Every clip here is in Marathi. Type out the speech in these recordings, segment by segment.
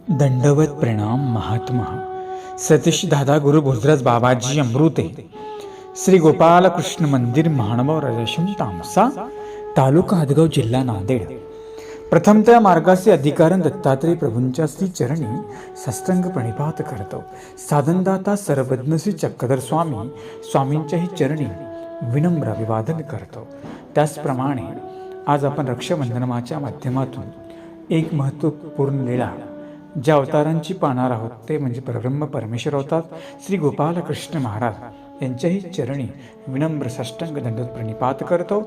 दंडवत प्रणाम महात्मा सतीश दादा गुरु भोजराज बाबाजी अमृते श्री गोपाल कृष्ण मंदिर महानुभाव राजेशम तामसा तालुका हदगाव जिल्हा नांदेड. प्रथमतः मार्गाचे अधिकारण दत्तात्रय प्रभूंच्या श्री चरणी साष्टांग प्रणिपात करतो. साधनदाता सर्वज्ञ श्री चक्रधर स्वामींच्याही चरणी विनम्र अभिवादन करतो. त्याचप्रमाणे आज आपण रक्षाबंधनाच्या माध्यमातून एक महत्त्वपूर्ण लीळा ज्या अवतारांची पाहणार आहोत ते म्हणजे परब्रह्म परमेश्वर अवतार श्री गोपाल कृष्ण महाराज यांच्याही चरणी विनम्र साष्टांग दंडवत प्रणिपात करतो.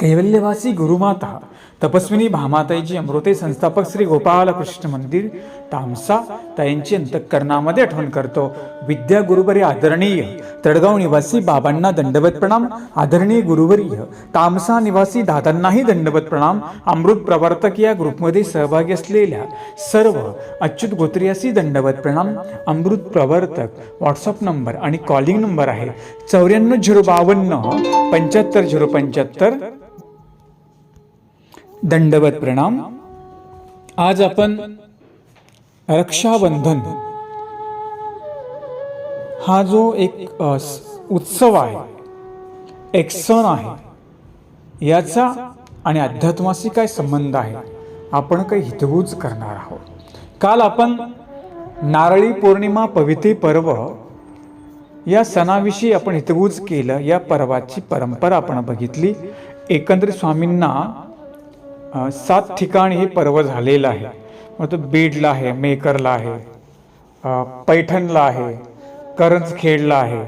कैवल्यवासी गुरुमाता तपस्विनी भामाताईची अमृते संस्थापक श्री गोपाल कृष्ण मंदिर तामसा ताईंची अंतःकरणामध्ये आठवण करतो. विद्या गुरुवरी आदरणीय तडगाव निवासी बाबांना दंडवत प्रणाम. आदरणीय गुरुवर्य तामसा निवासी दादांनाही दंडवत प्रणाम. अमृत प्रवर्तक या ग्रुपमध्ये सहभागी असलेल्या सर्व अच्युत गोत्रियासी दंडवत प्रणाम. अमृत प्रवर्तक व्हॉट्सअप नंबर आणि कॉलिंग नंबर आहे 94 052 75 दंडवत प्रणाम. आज आपण रक्षाबंधन हा जो एक उत्सव आहे, एक सण आहे, याचा आणि अध्यात्माशी काय संबंध आहे आपण काही हितगुज करणार आहोत. काल आपण नारळी पौर्णिमा पवित्र पर्व या सणाविषयी आपण हितगुज केलं. या पर्वाची परंपरा आपण बघितली. एकंदरीत स्वामींना 7 ठिकाणी हे पर्व झालेलं आहे. मग तो बीडला आहे, मेकरला आहे, पैठणला आहे, करंजखेडला आहे.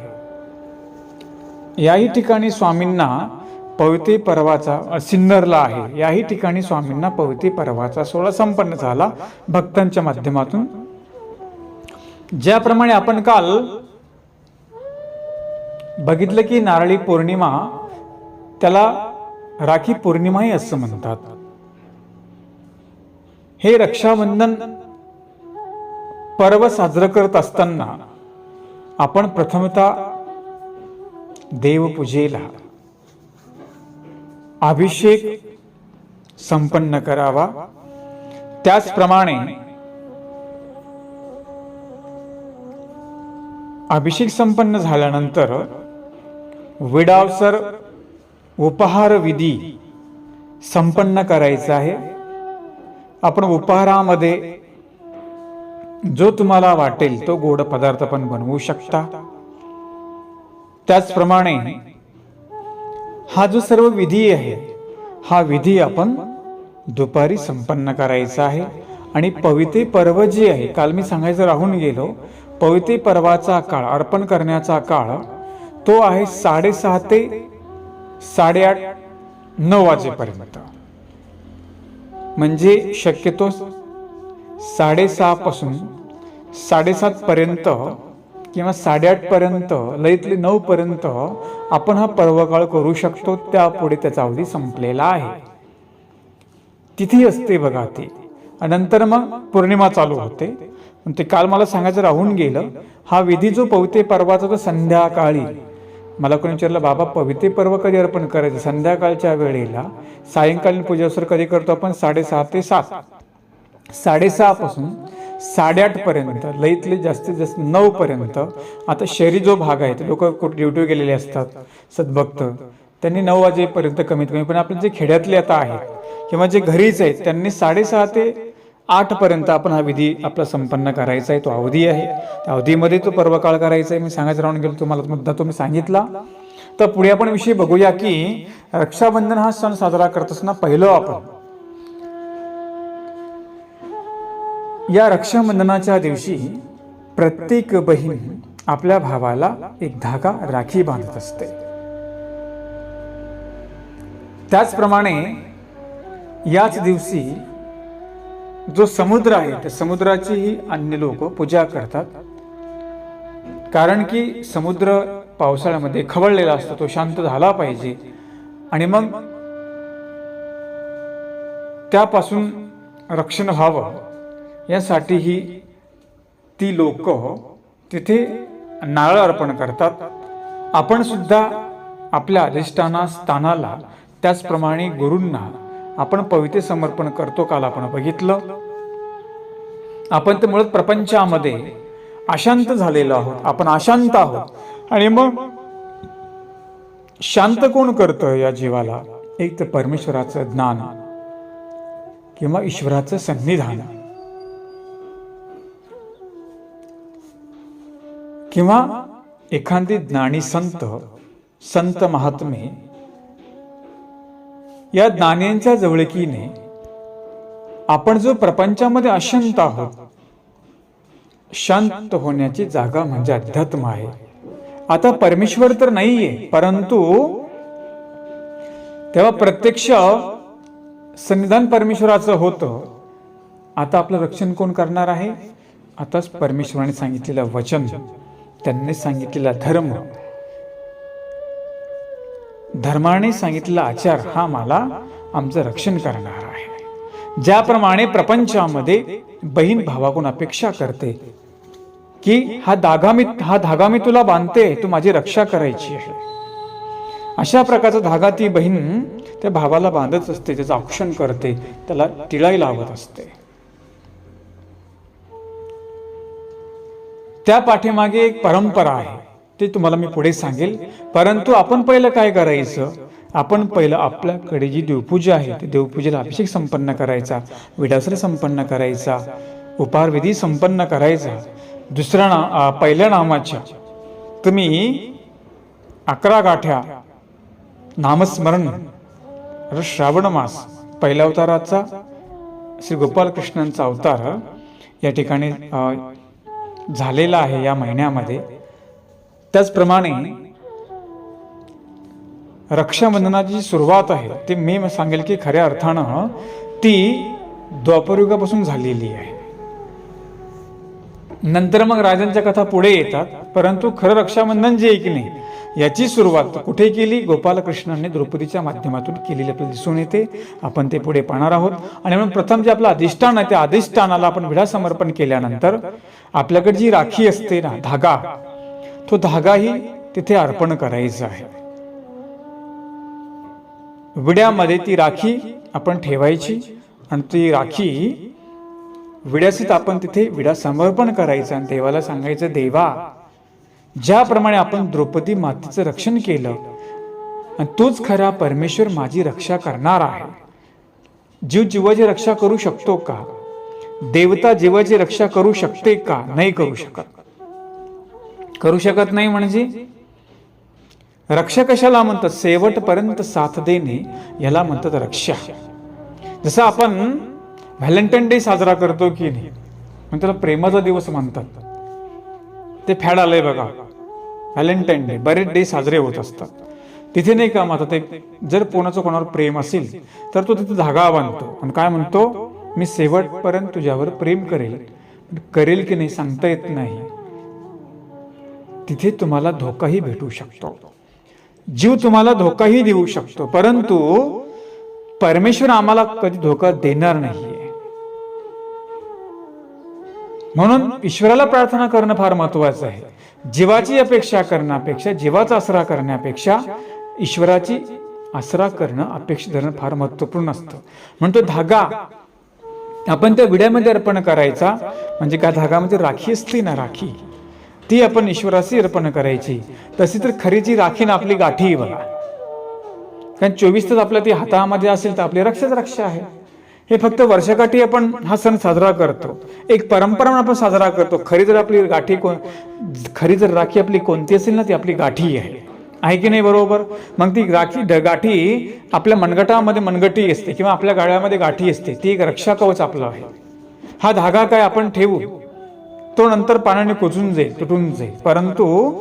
याही ठिकाणी स्वामींना पवित्र पर्वाचा सिन्नरला आहे. याही ठिकाणी स्वामींना पवित्र पर्वाचा सोहळा संपन्न झाला भक्तांच्या माध्यमातून. ज्याप्रमाणे आपण काल बघितलं की नारळी पौर्णिमा त्याला राखी पौर्णिमाही असं म्हणतात. हे रक्षाबंधन पर्व साजरं करत असताना आपण प्रथमतः देवपूजेला अभिषेक संपन्न करावा. त्याचप्रमाणे अभिषेक संपन्न झाल्यानंतर विडावसर उपहार विधी संपन्न करायचा आहे. आपण उपहारामध्ये जो तुम्हाला वाटेल तो गोड पदार्थ पण बनवू शकता. त्याचप्रमाणे हा जो सर्व विधी आहे हा विधी आपण दुपारी संपन्न करायचा आहे. आणि पवित्र पर्व जे आहे, काल मी सांगायचं राहून गेलो, पवित्र पर्वाचा काळ, अर्पण करण्याचा काळ तो आहे 6:30 ते 8:30-9 वाजेपर्यंत. म्हणजे शक्यतो 6:30 पासून 7:30 पर्यंत किंवा 8:30 पर्यंत, लईतले 9 पर्यंत आपण हा पर्वकाळ करू शकतो. त्यापुढे त्याचा अवधी संपलेला आहे. तिथी असते बघा ती, नंतर मग पौर्णिमा चालू होते. ते काल मला सांगायचं राहून गेलं. हा विधी जो पवित्र पर्वाचा तो संध्याकाळी, मला कोणी विचारलं बाबा पवित्र पर्व कधी अर्पण करायचं? संध्याकाळच्या वेळेला सायंकालीन पूजेसर कधी करतो आपण? 6:30 ते 7. 6:30 पासून 8:30 पर्यंत, लईतले जास्तीत जास्त 9 पर्यंत. आता शहरी जो भाग आहे ते लोक कुठे ड्युटी गेलेले असतात, सद्भक्त, त्यांनी 9 वाजेपर्यंत कमीत कमी. पण आपले जे खेड्यातले आता आहेत किंवा जे घरीच आहेत त्यांनी 6:30 ते 8 पर्यंत आपण हा विधी आपला संपन्न करायचा आहे. तो अवधी आहे, त्या अवधीमध्ये तो पर्वकाळ करायचा आहे. मी सांगायचं राहून गेलो, तुम्हाला मुद्दा तो मी सांगितला. तर पुढे आपण विषय बघूया की रक्षाबंधन हा सण साजरा करत असताना पहिलं आपण या रक्षाबंधनाच्या दिवशी प्रत्येक बहीण आपल्या भावाला एक धागा, राखी बांधत असते. त्याचप्रमाणे याच दिवशी जो समुद्र आहे त्या समुद्राचीही अन्य लोक पूजा करतात. कारण की समुद्र पावसाळ्यामध्ये खवळलेला असतो, तो शांत झाला पाहिजे आणि मग त्यापासून रक्षण व्हावं यासाठीही ती लोक तिथे नारळ अर्पण करतात. आपण सुद्धा आपल्या अधिष्ठाना स्थानाला, त्याचप्रमाणे गुरूंना आपण पवित्र समर्पण करतो. काल आपण बघितलं. आपण तर मुळात प्रपंचामध्ये अशांत झालेलो आहोत, आपण अशांत आहोत. आणि मग शांत कोण करतं या जीवाला? एक तर परमेश्वराचं ज्ञान किंवा ईश्वराचं सन्निधान किंवा एखादी ज्ञानी संत महात्मे या ज्ञानींच्या जवळकीने आपण जो प्रपंचामध्ये अशांत आहोत, शांत होण्याची जागा म्हणजे अध्यात्म आहे. आता परमेश्वर तर नाहीये, परंतु तेव्हा प्रत्यक्ष सन्निधान परमेश्वराचं होतं. आता आपलं रक्षण कोण करणार आहे? आताच परमेश्वराने सांगितलेलं वचन, त्यांनी सांगितलेला धर्म, धर्माने सांगितलेला आचार हा मला आमचं रक्षण करणार आहे. ज्याप्रमाणे प्रपंचामध्ये बहीण भावाकडून अपेक्षा करते की हा धागा मी तुला बांधते, तू माझी रक्षा करायची आहे, अशा प्रकारचा धागा ती बहीण त्या भावाला बांधत असते, त्याचं औक्षण करते, त्याला टिळाई लावत असते. त्या पाठीमागे एक परंपरा आहे, ते तुम्हाला मी पुढे सांगेल. परंतु आपण पहिलं काय करायचं? आपण पहिलं आपल्याकडे जी देवपूजा आहे त्या देवपूजेला अभिषेक संपन्न करायचा, विडासर संपन्न करायचा, उपहारविधी संपन्न करायचा. पहिल्या नामाच्या तुम्ही 11 गाठ्या नामस्मरण. श्रावण मास पहिल्या अवताराचा श्री गोपालकृष्णांचा अवतार या ठिकाणी झालेला आहे या महिन्यामध्ये. त्याचप्रमाणे रक्षाबंधनाची सुरुवात आहे ते मी सांगेल की खऱ्या अर्थानं ती द्वापरयुगापासून झालेली आहे. नंतर मग राजांच्या कथा पुढे येतात, परंतु खरं रक्षाबंधन जे आहे की नाही याची सुरुवात कुठे केली? गोपालकृष्णांनी द्रौपदीच्या माध्यमातून केलेली आपल्याला दिसून येते. आपण ते पुढे पाहणार आहोत. आणि म्हणून प्रथम जे आपलं अधिष्ठान आहे त्या अधिष्ठानाला आपण विडा समर्पण केल्यानंतर आपल्याकडे जी राखी असते ना, धागा, तो धागाही तिथे अर्पण करायचा आहे. विड्यामध्ये ती राखी आपण ठेवायची आणि ती राखी विड्यासीत आपण तिथे विडा समर्पण करायचं आणि देवाला सांगायचं, देवा, ज्याप्रमाणे आपण द्रौपदी मातेचं रक्षण केलं आणि तोच खरा परमेश्वर माझी रक्षा करणार आहे. जीव जीवाची रक्षा करू शकतो का? देवता जीवाची रक्षा करू शकते का? नाही करू शकत. करू शकत नाही म्हणजे रक्षा कशाला म्हणतात? शेवटपर्यंत साथ देणे याला म्हणतात रक्षा. जसं आपण व्हॅलेंटाईन डे साजरा करतो की नाही, म्हणजे त्याला प्रेमाचा दिवस म्हणतात. ते फॅड आलंय बघा, व्हॅलेंटाईन डे, बरेच डे साजरे होत असतात. तिथे नाही का म्हणतात, ते जर कोणावर प्रेम असेल तर तो तिथे धागा बांधतो आणि काय म्हणतो, मी शेवटपर्यंत तुझ्यावर प्रेम करेल की नाही सांगता येत नाही. तिथे तुम्हाला धोकाही भेटू शकतो, जीव तुम्हाला धोकाही देऊ शकतो, परंतु परमेश्वर आम्हाला कधी धोका देणार नाहीये. म्हणून ईश्वराला प्रार्थना करणं फार महत्वाचं आहे. जीवाची अपेक्षा करण्यापेक्षा, जीवाचा आसरा करण्यापेक्षा ईश्वराची आसरा करणं, अपेक्षा धरणं फार महत्वपूर्ण असतं. म्हणून तो धागा आपण त्या विड्यामध्ये अर्पण करायचा. म्हणजे काय, धागामध्ये राखी असते ना, राखी ती आपण ईश्वराशी अर्पण करायची. तशी तर खरी जी राखी ना आपली गाठी बघा, कारण 24 तास आपल्या ती हातामध्ये असेल तर आपली रक्षा आहे. हे फक्त वर्षाकाठी आपण हा सण साजरा करतो, एक परंपरा आपण साजरा करतो. खरी जर राखी आपली कोणती असेल ना, ती आपली गाठी आहे की नाही? बरोबर. मग ती गाठी आपल्या मनगटामध्ये मनगटी असते किंवा आपल्या गाळ्यामध्ये गाठी असते, ती एक रक्षा कवच आपलं आहे. हा धागा काय आपण ठेवू, तो नंतर पाण्याने कुजून जाईल, तुटून जाईल, परंतु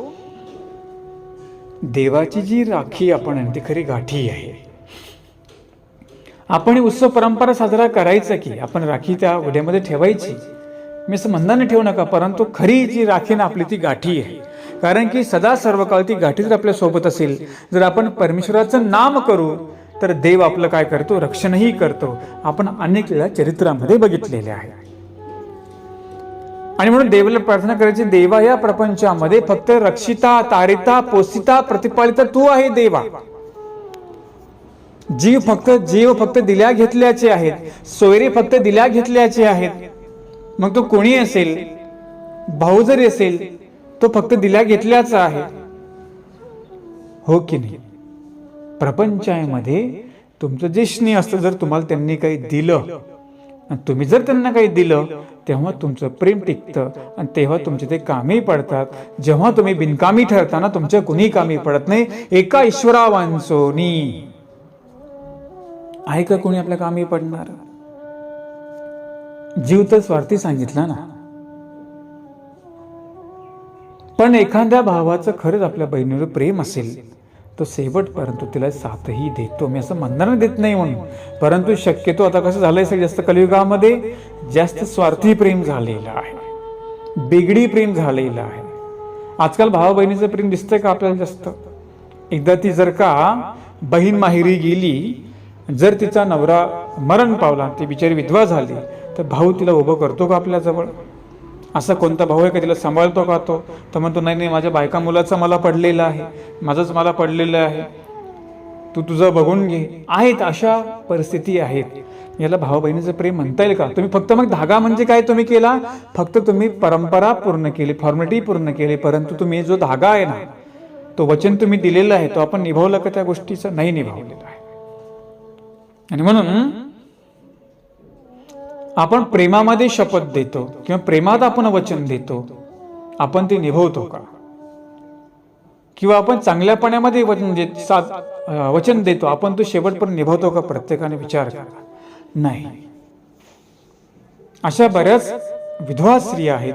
देवाची जी राखी आपण ती खरी गाठी आहे. आपण उत्सव परंपरा साजरा करायचा की आपण राखी त्या विड्यामध्ये ठेवायची, मी असं म्हणणं ठेवू नका, परंतु खरी जी राखी ना आपली ती गाठी आहे. कारण की सदा सर्व काळ ती गाठी जर आपल्या सोबत असेल, जर आपण परमेश्वराचं नाम करू तर देव आपलं काय करतो, रक्षणही करतो. आपण अनेक वेळा चरित्रामध्ये बघितलेले आहे. आणि म्हणून देवाला प्रार्थना करायची, देवा या प्रपंचामध्ये फक्त रक्षिता, तारिता, पोषिता, प्रतिपालिता तू आहे देवा. जीव फक्त दिल्या घेतल्याचे आहेत, सोयरे फक्त दिल्या घेतल्याचे आहेत. मग तो कोणी असेल, भाऊ जरी असेल, तो फक्त दिल्या घेतल्याचा आहे, हो की नाही? प्रपंचामध्ये तुमचं जे स्नेह असतं, जर तुम्हाला त्यांनी काही दिलं आणि तुम्ही जर त्यांना काही दिलं, तेव्हा तुमचं प्रेम टिकतं आणि तेव्हा तुमचे ते कामी पडतात. जेव्हा तुम्ही बिनकामी ठरताना तुमच्या कुणी कामी पडत नाही. एका ईश्वरा वांचोनी आहे का कोणी आपल्या कामी पडणार? जीव तर स्वार्थी सांगितला ना. पण एखाद्या भावाचं खरंच आपल्या बहिणीवर प्रेम असेल, तो शेवटपर्यंत तिला साथही देतो. मी असं म्हणणार देत नाही म्हणून, परंतु शक्यतो आता कसं झालंय, जास्त कलियुगामध्ये जास्त स्वार्थी प्रेम झालेलं आहे, बिगडी प्रेम झालेलं आहे. आजकाल भावा बहिणीचं प्रेम दिसतंय का आपल्याला जास्त? एकदा ती जर का बहीण माहेरी गेली, जर तिचा नवरा मरण पावला, ती बिचारी विधवा झाली, तर भाऊ तिला उभं करतो का आपल्या जवळ? असा कोणता भाऊ आहे का तिला सांभाळतो का? तो तर म्हणतो नाही नाही, माझ्या बायका मुलाचं मला पडलेलं आहे, माझंच मला पडलेलं आहे, तू तुझं बघून घे. आहेत अशा परिस्थिती आहेत. याला भाऊ बहिणीचं प्रेम म्हणता येईल का? तुम्ही फक्त मग धागा म्हणजे काय तुम्ही केला? फक्त तुम्ही परंपरा पूर्ण केली, फॉर्मॅलिटी पूर्ण केली, परंतु तुम्ही जो धागा आहे ना, तो वचन तुम्ही दिलेलं आहे, तो आपण निभावलं का? त्या गोष्टीचं नाही निभावलेलं आहे. आणि म्हणून आपण प्रेमामध्ये शपथ देतो किंवा प्रेमात आपण वचन देतो, आपण ते निभवतो का? किंवा आपण चांगल्यापणामध्ये वचन देतो, आपण तो शेवटपर्यंत निभवतो का? प्रत्येकाने विचार करा. नाही. अशा बऱ्याच विधवा स्त्रिया आहेत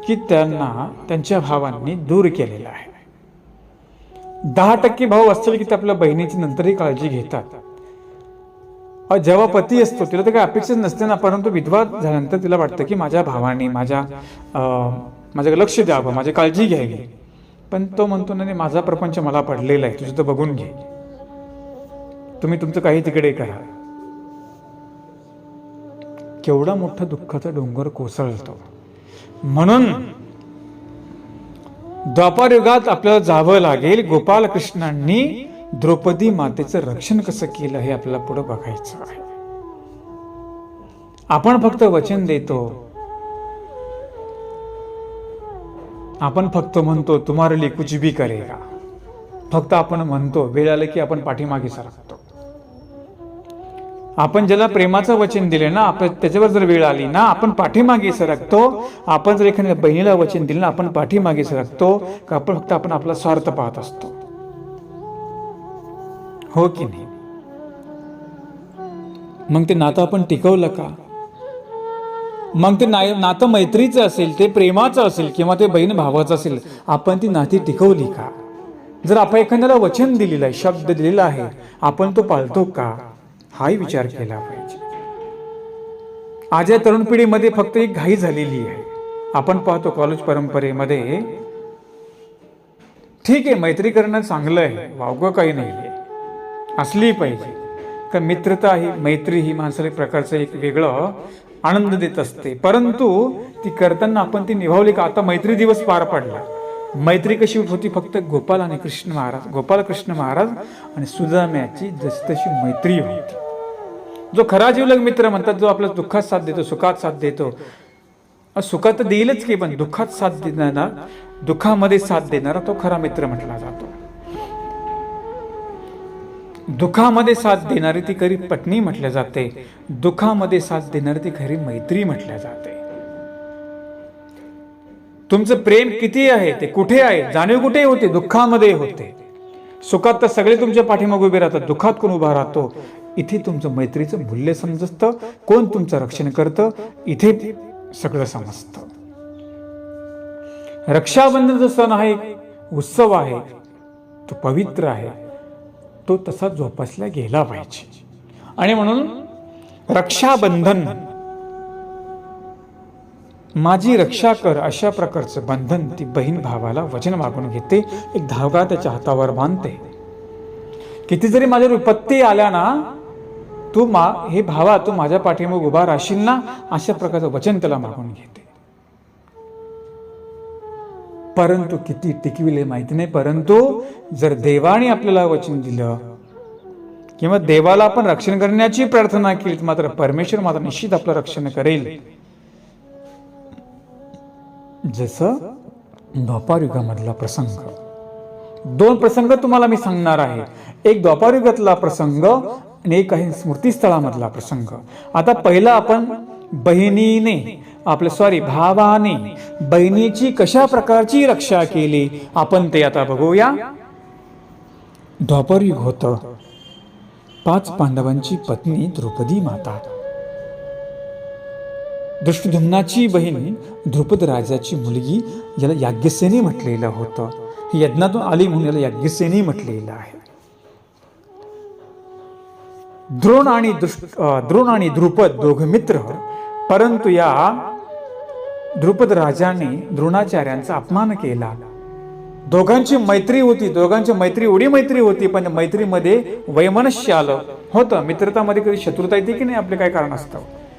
की त्यांना त्यांच्या भावांनी दूर केलेलं आहे. 10% भाऊ असतील की ते आपल्या बहिणीची नंतरही काळजी घेतात. जेव्हा पती असतो तिला तर काही अपेक्षाच नसते ना, परंतु विधवा झाल्यानंतर तिला वाटतं की माझ्या भावाने माझ्याकडे लक्ष द्यावं, माझी काळजी घ्यावी. पण तो म्हणतो नाही, माझा प्रपंच मला पडलेला आहे, तुझं तर बघून घे, तुम्ही तुमचं काही तिकडे करा. केवढा मोठा दुःखाचा डोंगर कोसळतो. म्हणून द्वापार युगात आपल्याला जावं लागेल. गोपाल कृष्णांनी द्रौपदी मातेचं रक्षण कसं केलं हे आपल्याला पुढे बघायचं आहे. आपण फक्त वचन देतो, आपण फक्त म्हणतो तुम्हारे लिए कुछ भी करेगा, फक्त आपण म्हणतो, वेळ आले की आपण पाठीमागे सरकतो. आपण ज्याला प्रेमाचं वचन दिले ना, आपण त्याच्यावर जर वेळ आली ना, आपण पाठीमागे सरकतो. आपण जर एखाद्या बहिणीला वचन दिलं ना, आपण पाठीमागे सरकतो का? आपण फक्त आपला स्वार्थ पाहत असतो, हो की नाही? मग ते नातं आपण टिकवलं का? मग ते नातं मैत्रीचं असेल, ते प्रेमाचं असेल किंवा ते बहीण भावाचं असेल, आपण ती नाती टिकवली का? जर आपण एखाद्याला वचन दिलेलं आहे, शब्द दिलेला आहे, आपण तो पाळतो का? हाही विचार केला पाहिजे. आज या तरुण पिढीमध्ये फक्त एक घाई झालेली आहे. आपण पाहतो कॉलेज परंपरेमध्ये, ठीक आहे मैत्री करणं चांगलं आहे, वावगं काही नाही आहे, असली पाहिजे. का मित्रता ही, मैत्री ही माणसाला एक प्रकारचं एक वेगळं आनंद देत असते, परंतु ती करताना आपण ती निभावली का? आता मैत्री दिवस पार पडला. मैत्री कशी होती? फक्त गोपाल आणि कृष्ण महाराज, गोपाल कृष्ण महाराज आणि सुदाम्याची जशी तशी मैत्री होती. जो खरा जीवलग मित्र म्हणतात, जो आपल्या दुःखात साथ देतो, सुखात साथ देतो. सुखात तर देईलच की, पण दुःखात साथ देणारा, दुःखामध्ये साथ देणारा तो खरा मित्र म्हटला जातो. दुःखामध्ये साथ देणारी ती खरी पत्नी म्हटल्या जाते, दुःखामध्ये साथ देणारी ती खरी मैत्री म्हटल्या जाते. तुमचं प्रेम किती आहे, ते कुठे आहे, जाणीव कुठे होते? दुःखामध्ये होते. सुखात तर सगळे तुमच्या पाठीमागे उभे राहतात, दुःखात कोण उभा राहतो? इथे तुमचं मैत्रीचं मूल्य समजतं, कोण तुमचं रक्षण करतं, इथे सगळं समजतं. रक्षाबंधन जो सण आहे, उत्सव आहे, तो पवित्र आहे, तो तसा जोपासला गेला पाहिजे. आणि म्हणून रक्षाबंधन, माझी रक्षा कर, अशा प्रकारचं बंधन ती बहीण भावाला वचन मागून घेते. एक धागा त्याच्या हातावर बांधते. किती जरी माझ्या विपत्ती आल्या ना, तू हे भावा, तू माझ्या पाठीमागे उभा राहशील ना, अशा प्रकारचं वचन त्याला मागून घेते. परंतु किती टिकविले माहिती नाही. परंतु जर देवाने आपल्याला वचन दिलं, किंवा देवाला आपण रक्षण करण्याची प्रार्थना केली, मात्र परमेश्वर मात्र निश्चित आपलं रक्षण करेल. जसं द्वापार युगामधला प्रसंग, 2 प्रसंग तुम्हाला मी सांगणार आहे. एक द्वापार युगातला प्रसंग आणि एक आहे स्मृतिस्थळामधला प्रसंग. आता पहिला आपण भावाने बहिणीची कशा प्रकारची रक्षा केली आपण ते आता बघूया. द्वापर युग होतं. 5 पांडवांची पत्नी द्रौपदी माता, दृष्टद्युम्नाची बहीण द्रुपद राजाची मुलगी, याला याज्ञसेनी म्हटलेलं होतं. ही यज्ञातून आली म्हणून याला याज्ञसेनी म्हटलेलं आहे. द्रोण आणि द्रुपद दोघे मित्र, परंतु या द्रुपद राजाने द्रोणाचार्यांचा अपमान केला. दोघांची मैत्री एवढी मैत्री होती, पण मैत्रीमध्ये वैमनस्य आलं होतं. मित्रतामध्ये कधी शत्रुता येते की नाही, आपले काय कारण असतं,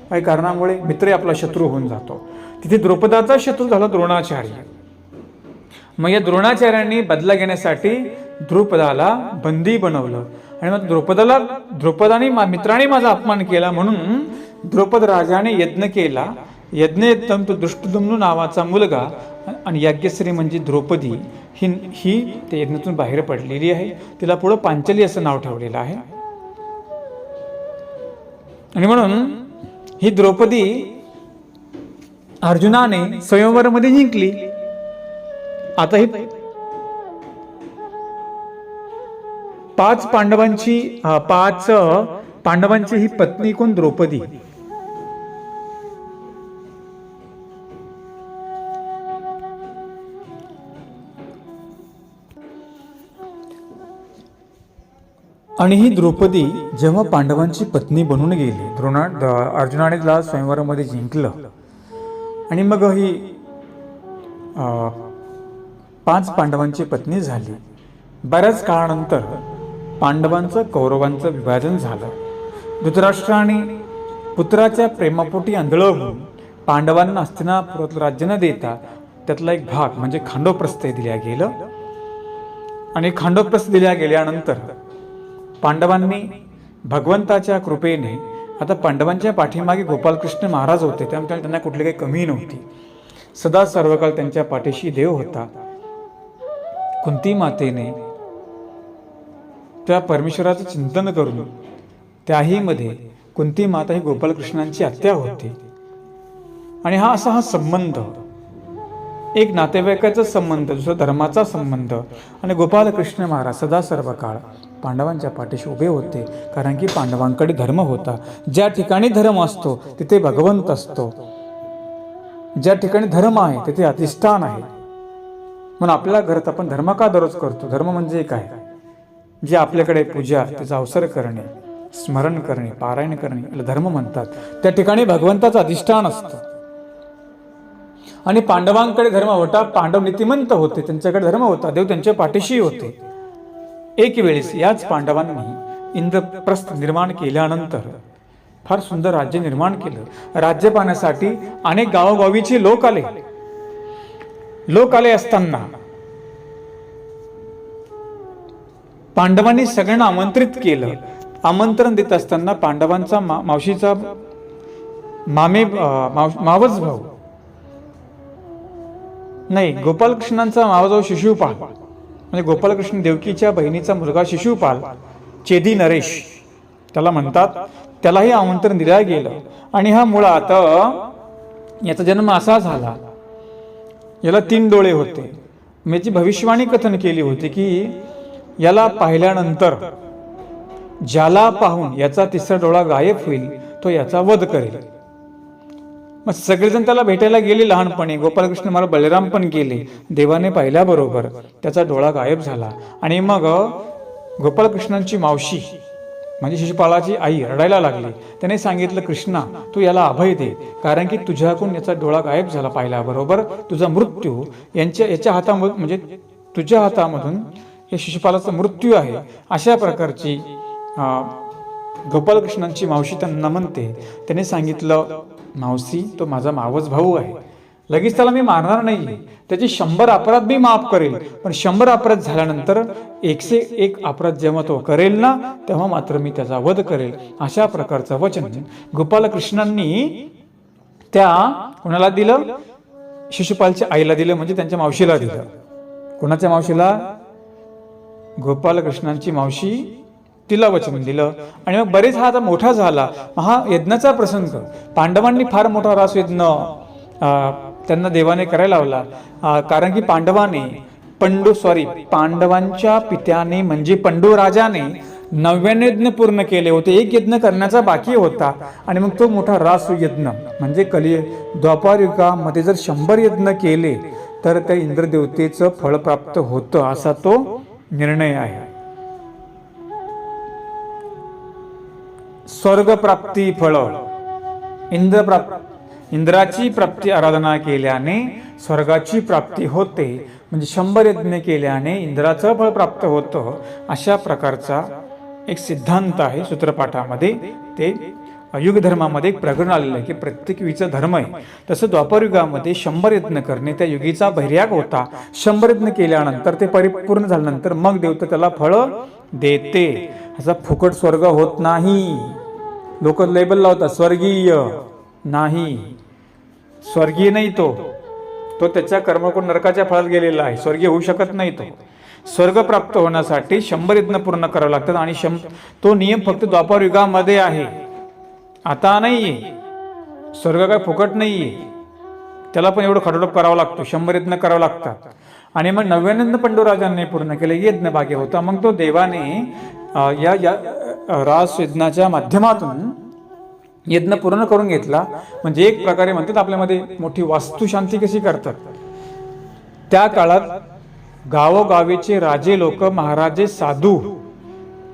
काही कारणामुळे मित्र आपला शत्रू होऊन जातो. तिथे द्रुपदाचा शत्रू झाला द्रोणाचार्य. मग या द्रोणाचार्यांनी बदला घेण्यासाठी द्रुपदाला बंदी बनवलं आणि मग द्रुपदाने मित्राने माझा अपमान केला म्हणून द्रुपद राजाने यज्ञ केला. यज्ञेतम तो दृष्टद्युम्न नावाचा मुलगा आणि याज्ञश्री म्हणजे द्रौपदी ही त्या यज्ञातून बाहेर पडलेली आहे. तिला पुढे पांचली असं नाव ठेवलेलं आहे. आणि म्हणून ही द्रौपदी अर्जुनाने स्वयंवरामध्ये जिंकली. आता ही 5 पांडवांची ही पत्नी कोण, द्रौपदी. आणि ही द्रौपदी जेव्हा पांडवांची पत्नी बनून गेली, अर्जुनाने तिला स्वयंवरामध्ये जिंकलं आणि मग ही 5 पांडवांची पत्नी झाली. बऱ्याच काळानंतर पांडवांचं कौरवांचं विभाजन झालं. धृतराष्ट्राने पुत्राच्या प्रेमापोटी आंधळ होऊन पांडवांना हस्तिनापुरात राज्य न देता त्यातला एक भाग म्हणजे खांडवप्रस्थ दिल्या गेलं. आणि खांडवप्रस्थ दिल्या गेल्यानंतर पांडवांनी भगवंताच्या कृपेने, आता पांडवांच्या पाठीमागे गोपालकृष्ण महाराज होते, त्यामुळे त्यांना कुठली काही कमी नव्हती. सदा सर्व काळ त्यांच्या पाठीशी देव होता. कुंती मातेने त्या परमेश्वराचं चिंतन करून, त्याही मध्ये कुंती माता ही गोपालकृष्णांची आत्या होती. आणि हा संबंध एक नातेवाईकाचा संबंध, दुसरा धर्माचा संबंध. आणि गोपालकृष्ण महाराज सदा सर्व काळ पांडवांच्या पाठीशी उभे होते, कारण की पांडवांकडे धर्म होता. ज्या ठिकाणी धर्म असतो तिथे भगवंत असतो. ज्या ठिकाणी धर्म आहे तिथे अधिष्ठान आहे. म्हणून आपल्या घरात आपण धर्म का दररोज करतो? धर्म म्हणजे काय? जे आपल्याकडे पूजा, त्याचा अवसर करणे, स्मरण करणे, पारायण करणे याला धर्म म्हणतात. त्या ठिकाणी भगवंताचं अधिष्ठान असतं. आणि पांडवांकडे धर्म होता, पांडव नीतिमंत होते, त्यांच्याकडे धर्म होता, देव त्यांच्या पाठीशी होते. एक वेळेस याच पांडवांनी इंद्रप्रस्थ निर्माण केल्यानंतर फार सुंदर राज्य निर्माण केलं. राज्य पाहण्यासाठी अनेक गावोगावीचे लोक आले असताना पांडवांनी सगळ्यांना आमंत्रित केलं. आमंत्रण देत असताना पांडवांचा मावशीचा मावस भाऊ नाही, गोपालकृष्णांचा मावस भाऊ शिशुपाल, म्हणजे गोपालकृष्ण देवकीच्या बहिणीचा मुलगा शिशुपाल, चेदी नरेश त्याला म्हणतात, त्यालाही आमंत्रण दिलं गेलं. आणि हा मुळात याचा जन्म असा झाला, याला 3 डोळे होते. याची भविष्यवाणी कथन केली होती की याला पाहिल्यानंतर ज्याला पाहून याचा 3रा डोळा गायब होईल तो याचा वध करेल. मग सगळेजण त्याला भेटायला गेले लहानपणी. गोपालकृष्ण महाराज बलराम पण गेले. देवाने पाहिल्याबरोबर त्याचा डोळा गायब झाला. आणि मग गोपालकृष्णांची मावशी म्हणजे शिशुपालाची आई रडायला लागली. त्याने सांगितलं, कृष्णा तू याला अभय दे, कारण की तुझ्याकडून याचा डोळा गायब झाला पाहिल्याबरोबर तुझा मृत्यू याच्या हातामधून, म्हणजे तुझ्या हातामधून या शिशुपालाचा मृत्यू आहे. अशा प्रकारची गोपालकृष्णांची मावशी त्यांना म्हणते. त्याने सांगितलं, मावशी तो माझा मावस भाऊ आहे लगेच त्याला मी मारणार नाही, त्याचे 100 अपराध मी माफ करेल, पण 100 अपराध झाल्यानंतर 101 अपराध जेव्हा तो करेल ना, तेव्हा मात्र मी त्याचा वध करेल. अशा प्रकारचं वचन गोपालकृष्णांनी त्या कोणाला दिलं? शिशुपालच्या आईला दिलं, म्हणजे त्यांच्या मावशीला दिलं. कोणाच्या मावशीला? गोपालकृष्णांची मावशी, तिला वचन दिलं. आणि मग बरेच हा आता मोठा झाला. हा यज्ञाचा प्रसंग, पांडवांनी फार मोठा रास यज्ञ त्यांना देवाने करायला लावला. कारण की पांडवांच्या पित्याने म्हणजे पंडू राजाने 99 यज्ञ पूर्ण केले होते. एक यज्ञ करण्याचा बाकी होता. आणि मग तो मोठा रास यज्ञ म्हणजे द्वापार युगामध्ये जर 100 यज्ञ केले तर त्या इंद्रदेवतेचं फळ प्राप्त होतं, असा तो निर्णय आहे. स्वर्ग प्राप्ती फळ, इंद्राची प्राप्ती आराधना केल्याने स्वर्गाची प्राप्ती होते. म्हणजे 100 यज्ञ केल्याने इंद्राचं फळ प्राप्त होतं. अशा प्रकारचा एक सिद्धांत आहे सूत्रपाठामध्ये. ते युग धर्मामध्ये एक प्रकरण आलेलं आहे की प्रत्येक युगीचा धर्म आहे. तसं द्वापर युगामध्ये 100 यज्ञ करणे त्या युगीचा बहिर्याग होता. 100 यज्ञ केल्यानंतर ते परिपूर्ण झाल्यानंतर मग देवता त्याला फळ देते. असा फुकट स्वर्ग होत नाही. लोक लेबल लावतात स्वर्गीय, नाही, स्वर्गीय नाही तो त्याच्या कर्माकडून नरकाच्या फळात गेलेला आहे. स्वर्गीय होऊ शकत नाही तो. स्वर्ग प्राप्त होण्यासाठी 100 यज्ञ पूर्ण करावे लागतात. आणि तो नियम फक्त द्वापर युगामध्ये आहे, आता नाहीये. स्वर्ग काय फुकट नाहीये, त्याला पण एवढं खटोटप करावं लागतो, 100 यज्ञ करावं लागतात. आणि मग 99 पंडूराजांनी पूर्ण केले, यज्ञ भाग्य होता. मग तो देवाने या रास यज्ञाच्या माध्यमातून यज्ञ पूर्ण करून घेतला. म्हणजे एक प्रकारे म्हणतात आपल्यामध्ये मोठी वास्तुशांती कशी करतात, त्या काळात गावोगावीचे राजे लोक, महाराजे, साधू,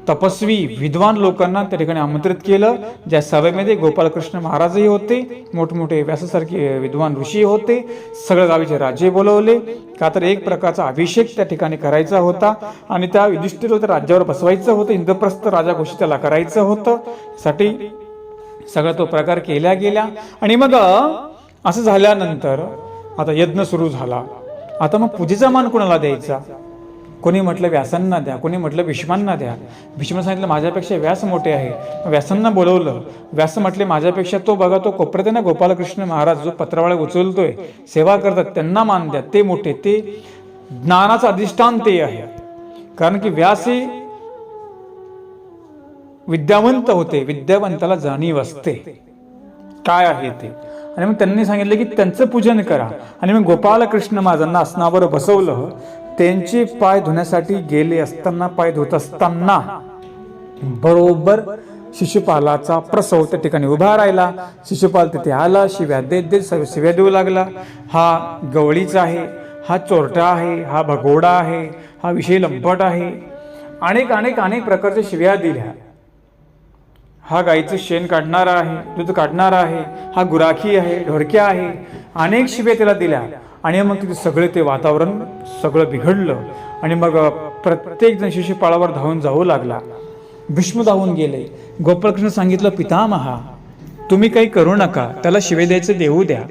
तपस्वी, विद्वान लोकांना त्या ठिकाणी आमंत्रित केलं. ज्या सभेमध्ये गोपालकृष्ण महाराजही होते, मोठमोठे व्यासासारखे विद्वान ऋषी होते. सगळ्या गावीचे राजे बोलवले, का तर एक प्रकारचा अभिषेक त्या ठिकाणी करायचा होता. आणि त्या युधिष्ठिर राज्यावर बसवायचं होतं, इंद्रप्रस्थ राजा घोषित त्याला करायचं होतं. साठी सगळा तो प्रकार केला गेला. आणि मग असं झाल्यानंतर आता यज्ञ सुरू झाला. आता मग पूजेचा मान कोणाला द्यायचा? कोणी म्हटलं व्यासांना द्या, कोणी म्हटलं भीष्मांना द्या. भीष्म सांगितलं माझ्यापेक्षा व्यास मोठे आहे. व्यासांना बोलवलं. व्यास म्हटले माझ्यापेक्षा तो बघा, तो कोपऱ्यात ना गोपालकृष्ण महाराज जो पत्रावळ्या उचलतोय, सेवा करतात, त्यांना मान द्या, ते मोठे, ते ज्ञानाचं अधिष्ठान ते आहे. कारण की व्यास हे विद्यावंत होते, विद्यावंताला जाणीव असते काय आहे ते. आणि मग त्यांनी सांगितलं की त्यांचं पूजन करा. आणि मग गोपालकृष्ण महाराजांना आसनावर बसवलं. त्यांचे पाय धुण्यासाठी गेले असताना, पाय धुत असताना बरोबर शिशुपालाचा प्रसव त्या ठिकाणी उभा राहिला. शिशुपाल तिथे आला, शिव्या देत शिव्या देऊ लागला. हा गवळीचा आहे, हा चोरटा आहे, हा भगोडा आहे, हा विषय लंपट आहे. अनेक अनेक अनेक प्रकारच्या शिव्या दिल्या. हा गाईचं शेण काढणारा आहे, दूध काढणारा आहे, हा गुराखी आहे, ढोरक्या आहे, अनेक शिव्या त्याला दिल्या. आणि मग तिथे सगळे ते वातावरण सगळं बिघडलं. आणि मग प्रत्येक जण शिशुपाळावर धावून जाऊ लागला. भीष्म धावून गेले. गोपालकृष्ण सांगितलं पितामहा तुम्ही काही करू नका, त्याला शिवे द्यायचं देऊ द्या.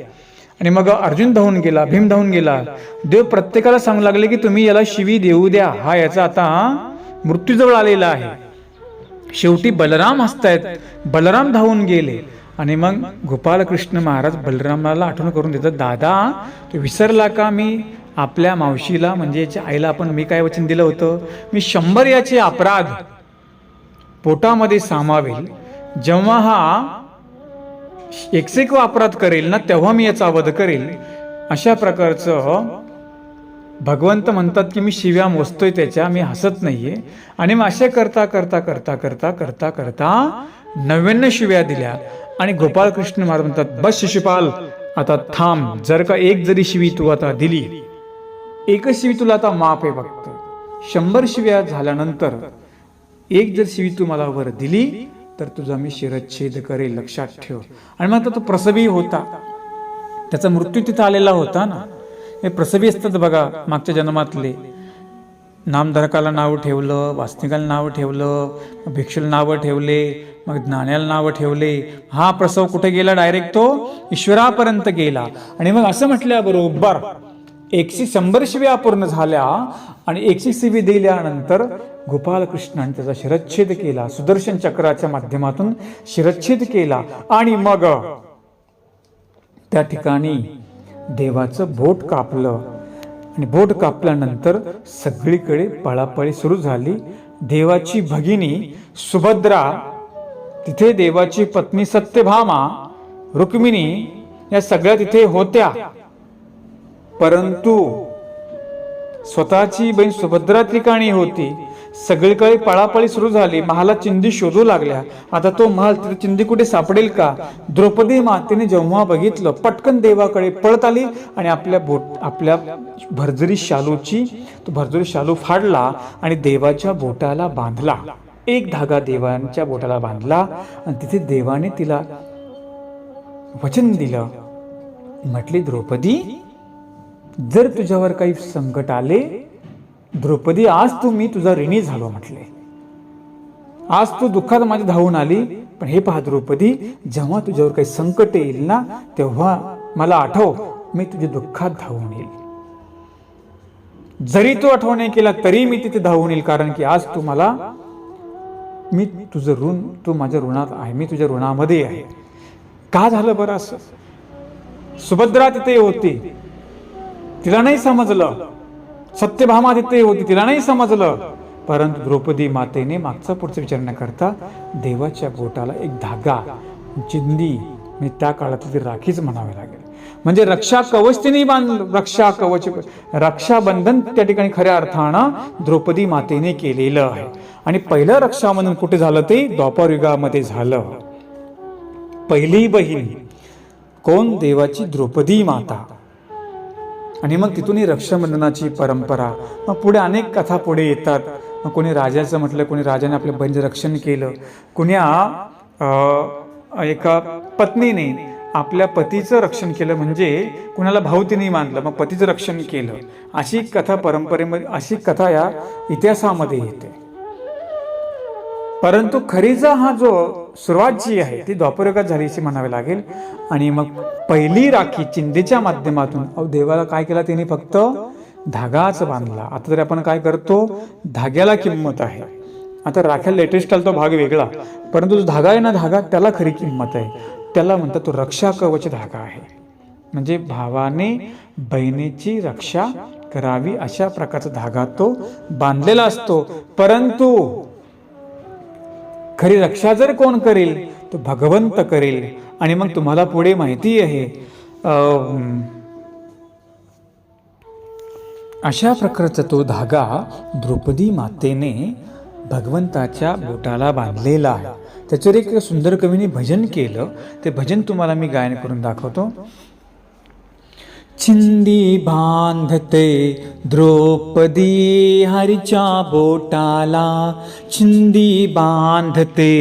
आणि मग अर्जुन धावून गेला, भीम धावून गेला. देव प्रत्येकाला सांगू लागले की तुम्ही याला शिवी देऊ द्या, हा याचा आता मृत्यूजवळ आलेला आहे. शेवटी बलराम हसतायत, बलराम धावून गेले. आणि मग गोपालकृष्ण महाराज बलरामाला आठवण करून देतात, दादा तू विसरला का, मी आपल्या मावशीला म्हणजे याच्या आईला मी काय वचन दिलं होतं, मी 100 याचे अपराध पोटामध्ये सामावेल. जेव्हा हा 101 अपराध करेल ना, तेव्हा मी याचा वध करेल. अशा प्रकारचं भगवंत म्हणतात की मी शिव्या मोजतोय त्याच्या, मी हसत नाहीये. आणि मग अशा करता करता करता करता करता करता 99 शिव्या दिल्या. आणि गोपालकृष्ण महाराज म्हणतात बस शिशुपाल आता थांब, जर का एक जरी शिवी तू आता दिली, एकच शिवी तुला आता माफ आहे. फक्त 100 शिव्या झाल्यानंतर एक जर शिवी तू मला वर दिली तर तुझा मी शिरच्छेद करेल, लक्षात ठेव. आणि मग तो प्रसवी होता, त्याचा मृत्यू तिथं आलेला होता ना. हे प्रसवी असतात बघा मागच्या जन्मातले, नामधारकाला नाव ठेवलं, वासनिकाला नाव ठेवलं, भिक्षूला नावं ठेवले, मग ज्ञानाला नावं ठेवले. हा प्रसव कुठे गेला? डायरेक्ट तो ईश्वरापर्यंत गेला. आणि मग असं म्हटल्याबरोबर 100 शिव्या पूर्ण झाल्या आणि 100 शिवी दिल्यानंतर गोपालकृष्णाने त्याचा शिरच्छेद केला, सुदर्शन चक्राच्या माध्यमातून शिरच्छेद केला. आणि मग त्या ठिकाणी देवाचं बोट कापलं. आणि बोट कापल्यानंतर सगळीकडे पळापळी सुरू झाली. देवाची भगिनी सुभद्रा, तिथे देवाची पत्नी सत्यभामा, रुक्मिणी या सगळ्या तिथे होत्या. परंतु स्वतःची बहीण सुभद्रा ठिकाणी होती. सगळीकडे पळापळी सुरू झाली. महालात चिंदी शोधू लागल्या. आता तो महल, तिथे चिंदी कुठे सापडेल का? द्रौपदी मातेने जेव्हा बघितलं, पटकन देवाकडे पळत आली आणि आपल्या भरजरी शालूची तो भरजरी शालू फाडला आणि देवाच्या बोटाला बांधला. एक धागा देवांच्या बोटाला बांधला आणि तिथे देवाने तिला वचन दिलं. म्हटली, द्रौपदी, जर तुझ्यावर काही संकट आले, द्रौपदी, आज तू मी तुझा ऋणी झालो. म्हटले, आज तू दुःखात माझी धावून आली, पण हे पहा द्रौपदी, जेव्हा तुझ्यावर काही संकट येईल ना, तेव्हा मला आठव, मी तुझ्या दुःखात धावून येईल. जरी तू आठवण नाही केला तरी मी तिथे धावून येईल, कारण की आज तू मला, मी तुझं ऋण, तू माझ्या ऋणात आहे, मी तुझ्या ऋणामध्ये आहे. का झालं बरं असं? सुभद्रा तिथे होती, तिला नाही समजलं. सत्यभामा तिथे होती, तिला नाही समजलं. परंतु द्रौपदी मातेने मागचा पुढचा विचार न करता देवाच्या बोटाला एक धागा, चिंदी, मी त्या काळातली राखीच म्हणावे लागेल, म्हणजे रक्षा कवच तिने बांधलं. रक्षा कवच, रक्षाबंधन त्या ठिकाणी खऱ्या अर्थानं द्रौपदी मातेने केलेलं आहे. आणि पहिलं रक्षाबंधन कुठे झालं? ते द्वापर युगामध्ये झालं. पहिली बहीण कोण? देवाची द्रौपदी माता. आणि मग तिथून ही रक्षाबंधनाची परंपरा. मग पुढे अनेक कथा पुढे येतात. मग कोणी राजाचं म्हटलं, कोणी राजाने आपल्या बहिणीचं रक्षण केलं, कुण्या एका पत्नीने आपल्या पतीचं रक्षण केलं, म्हणजे कुणाला भाऊ तिने मानलं, मग पतीचं रक्षण केलं. अशी कथा परंपरेमध्ये, अशी कथा या इतिहासामध्ये येते. परंतु खरीचा हा जो सुरुवात जी आहे ती द्वापरयुगात झाली अशी म्हणावी लागेल. आणि मग पहिली राखी चिंदेच्या माध्यमातून देवाला काय केला? तिने फक्त धागाच बांधला. आता तरी आपण काय करतो? धाग्याला किंमत आहे. आता राख्या लेटेस्ट आला तो भाग वेगळा, परंतु जो धागा आहे ना, धागा, त्याला खरी किंमत आहे. त्याला म्हणतात तो रक्षा कवच धागा आहे. म्हणजे भावाने बहिणीची रक्षा करावी अशा प्रकारचा धागा तो बांधलेला असतो. परंतु खरी रक्षा जर कोण करेल? तो भगवंत करेल. आणि मग तुम्हाला पुढे माहिती आहे, अशा प्रकारचा तो धागा द्रौपदी मातेने भगवंताच्या बोटाला बांधलेला आहे. त्याच्यावर एक सुंदर कवीने भजन केलं. ते भजन तुम्हाला मी गायन करून दाखवतो. चिंदी बांधते द्रौपदी हरीच्या बोटाला, चिंदी बांधते